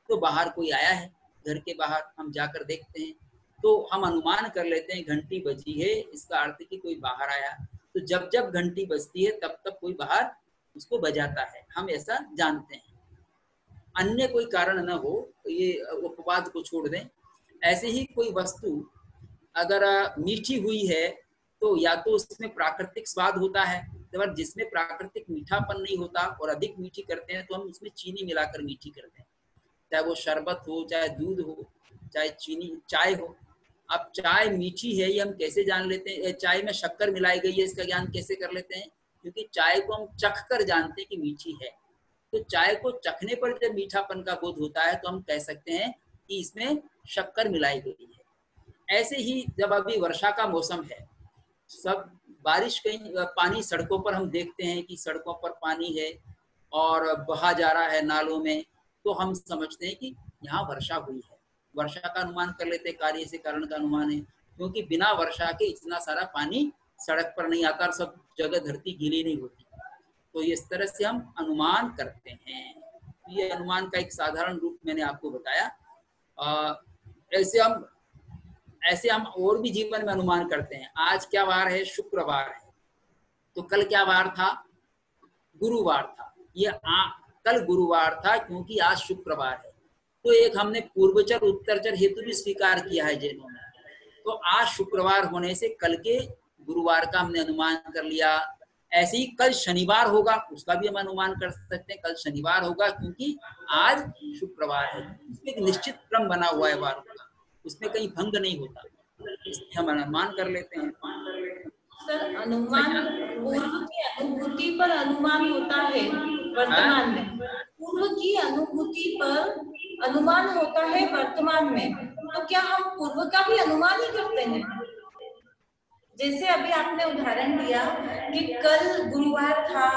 तो बाहर कोई आया है, घर के बाहर हम जाकर देखते हैं तो हम अनुमान कर लेते हैं घंटी बजी है, इसका अर्थ कि कोई बाहर आया। तो जब जब घंटी बजती है तब तब कोई बाहर उसको बजाता है, हम ऐसा जानते हैं। अन्य कोई कारण न हो तो ये उपवाद को छोड़ दें। ऐसे ही कोई वस्तु अगर मीठी हुई है तो या तो उसमें प्राकृतिक स्वाद होता है, अगर जिसमें प्राकृतिक मीठापन नहीं होता और अधिक मीठी करते हैं तो हम उसमें चीनी मिलाकर मीठी करते हैं, चाहे वो शरबत हो, चाहे दूध हो, चाहे चीनी चाय हो। अब चाय मीठी है ये हम कैसे जान लेते हैं, चाय में शक्कर मिलाई गई है इसका ज्ञान कैसे कर लेते हैं? क्योंकि चाय को हम चख कर जानते हैं कि मीठी है। तो चाय को चखने पर जब मीठापन का बोध होता है तो हम कह सकते हैं कि इसमें शक्कर मिलाई गई है। ऐसे ही जब अभी वर्षा का मौसम है, सब बारिश, कहीं पानी सड़कों पर हम देखते हैं कि सड़कों पर पानी है और बहा जा रहा है नालों में, तो हम समझते हैं कि यहाँ वर्षा हुई है। वर्षा का अनुमान कर लेते हैं, कार्य से कारण का अनुमान है, क्योंकि बिना वर्षा के इतना सारा पानी सड़क पर नहीं आता और सब जगह धरती गीली नहीं होती। तो इस तरह से हम अनुमान करते हैं। ये अनुमान का एक साधारण रूप मैंने आपको बताया। ऐसे हम और भी जीवन में अनुमान करते हैं। आज क्या वार है? शुक्रवार है। तो कल क्या वार था? गुरुवार था। ये कल गुरुवार था क्योंकि आज शुक्रवार है। तो एक हमने पूर्वचर उत्तरचर हेतु भी स्वीकार किया है जैनों में। तो आज शुक्रवार होने से कल के गुरुवार का हमने अनुमान कर लिया। ऐसे ही कल शनिवार होगा, उसका भी हम अनुमान कर सकते हैं, कल शनिवार होगा क्योंकि आज शुक्रवार है। इसमें एक निश्चित क्रम बना हुआ है वारों का, उसमें कहीं भंग नहीं होता, इसलिए हम अनुमान कर लेते हैं। सर, अनुमान पूर्व की अनुभूति पर अनुमान होता है वर्तमान में, पूर्व की अनुभूति पर अनुमान होता है वर्तमान में, तो क्या हम पूर्व का भी अनुमान ही करते हैं? जैसे अभी आपने उदाहरण दिया कि कल गुरुवार था,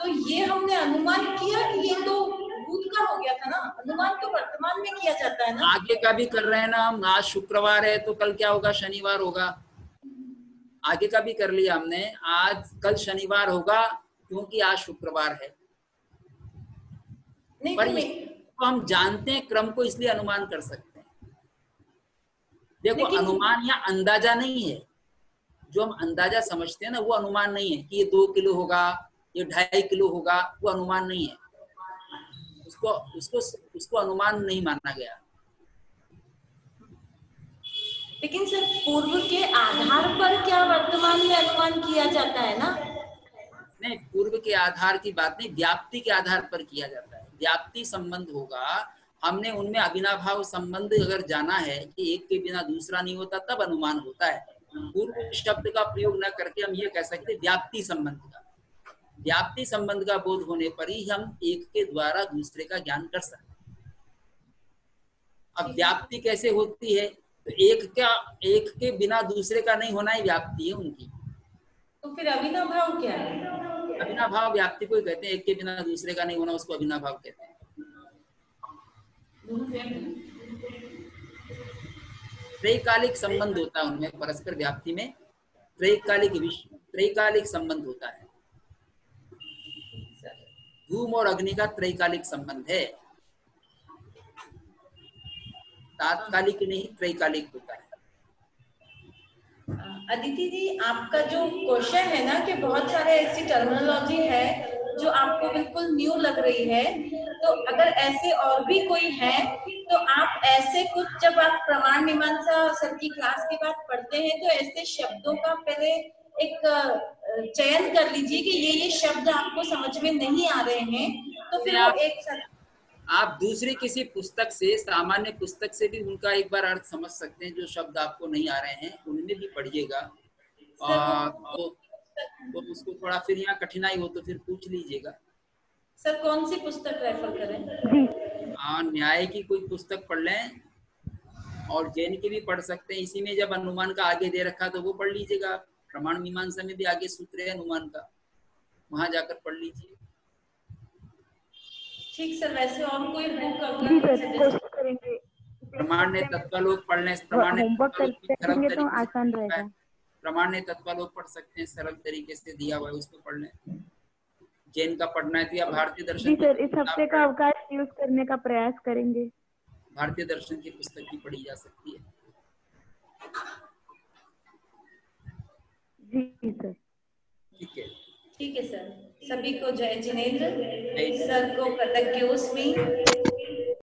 तो ये हमने अनुमान किया कि ये तो भूत का हो गया था ना। अनुमान तो वर्तमान में किया जाता है ना। आगे का भी कर रहे हैं ना हम। आज शुक्रवार है तो कल क्या होगा? शनिवार होगा। आगे का भी कर लिया हमने, आज कल शनिवार होगा क्योंकि आज शुक्रवार है। नहीं पर तो हम जानते हैं क्रम को, इसलिए अनुमान कर सकते हैं। देखो, अनुमान या अंदाजा नहीं है। जो हम अंदाजा समझते हैं ना, वो अनुमान नहीं है कि ये 2 किलो होगा, ये 2.5 किलो होगा, वो अनुमान नहीं है। उसको अनुमान नहीं माना गया। लेकिन सर, पूर्व के आधार पर क्या वर्तमान में अनुमान किया जाता है ना? नहीं, पूर्व के आधार की बात नहीं, व्याप्ति के आधार पर किया जाता है। व्याप्ति संबंध होगा, हमने उनमें अविनाभाव संबंध अगर जाना है कि एक के बिना दूसरा नहीं होता, तब अनुमान होता है। पूर्व शब्द का प्रयोग न करके हम ये कह सकते व्याप्ति संबंध का। व्याप्ति संबंध का बोध होने पर ही हम एक के द्वारा दूसरे का ज्ञान कर सकते हैं। अब व्याप्ति कैसे होती है? तो एक के बिना दूसरे का नहीं होना ही व्याप्ति है उनकी। तो फिर अविनाभाव क्या है? अविनाभाव व्याप्ति को कहते हैं, एक के बिना दूसरे का नहीं होना, उसको अविनाभाव कहते हैं। त्रैकालिक संबंध होता है उनमें, परस्पर व्याप्ति में त्रैकालिक संबंध होता है। धूम और अग्नि का त्रैकालिक संबंध है, तात्कालिक नहीं, त्रैकालिक होता है। अदिति जी, आपका जो क्वेश्चन है ना कि बहुत सारे ऐसी टर्मिनोलॉजी है जो आपको बिल्कुल न्यू लग रही है, तो अगर ऐसे और भी कोई है तो आप ऐसे कुछ, जब आप प्रमाण मीमांसा सर की क्लास के बाद पढ़ते हैं तो ऐसे शब्दों का पहले एक चयन कर लीजिए कि ये शब्द आपको समझ में नहीं आ रहे हैं, तो फिर आप दूसरी किसी पुस्तक से, सामान्य पुस्तक से भी उनका एक बार अर्थ समझ सकते हैं। जो शब्द आपको नहीं आ रहे हैं उनमें भी पढ़िएगा, तो उसको थोड़ा फिर यहाँ कठिनाई हो तो फिर पूछ लीजिएगा। सर, कौन सी पुस्तक रेफर करें? न्याय की कोई पुस्तक पढ़ लें और जैन की भी पढ़ सकते हैं। इसी में जब अनुमान का आगे दे रखा तो वो पढ़ लीजिएगा। प्रमाण मीमांसा में भी आगे सूत्र है अनुमान का, वहां जाकर पढ़ लीजिए। ठीक सर, वैसे और कोई बुक करेंगे? प्रमाण ने तत्वलोक पढ़ लें। प्रमाण ने तत्वलोक पढ़ सकते हैं, सरल तरीके से दिया हुआ है, उसको पढ़ लें। जैन का पढ़ना है तो या भारतीय जी दर्शन सर, इस हफ्ते का अवकाश यूज करने का प्रयास करेंगे। भारतीय दर्शन की पुस्तक भी पढ़ी जा सकती है। जी सर। ठीक है। ठीक है सर। सभी को जय जिनेंद्र। जय सर को कृतज्ञोस्मि।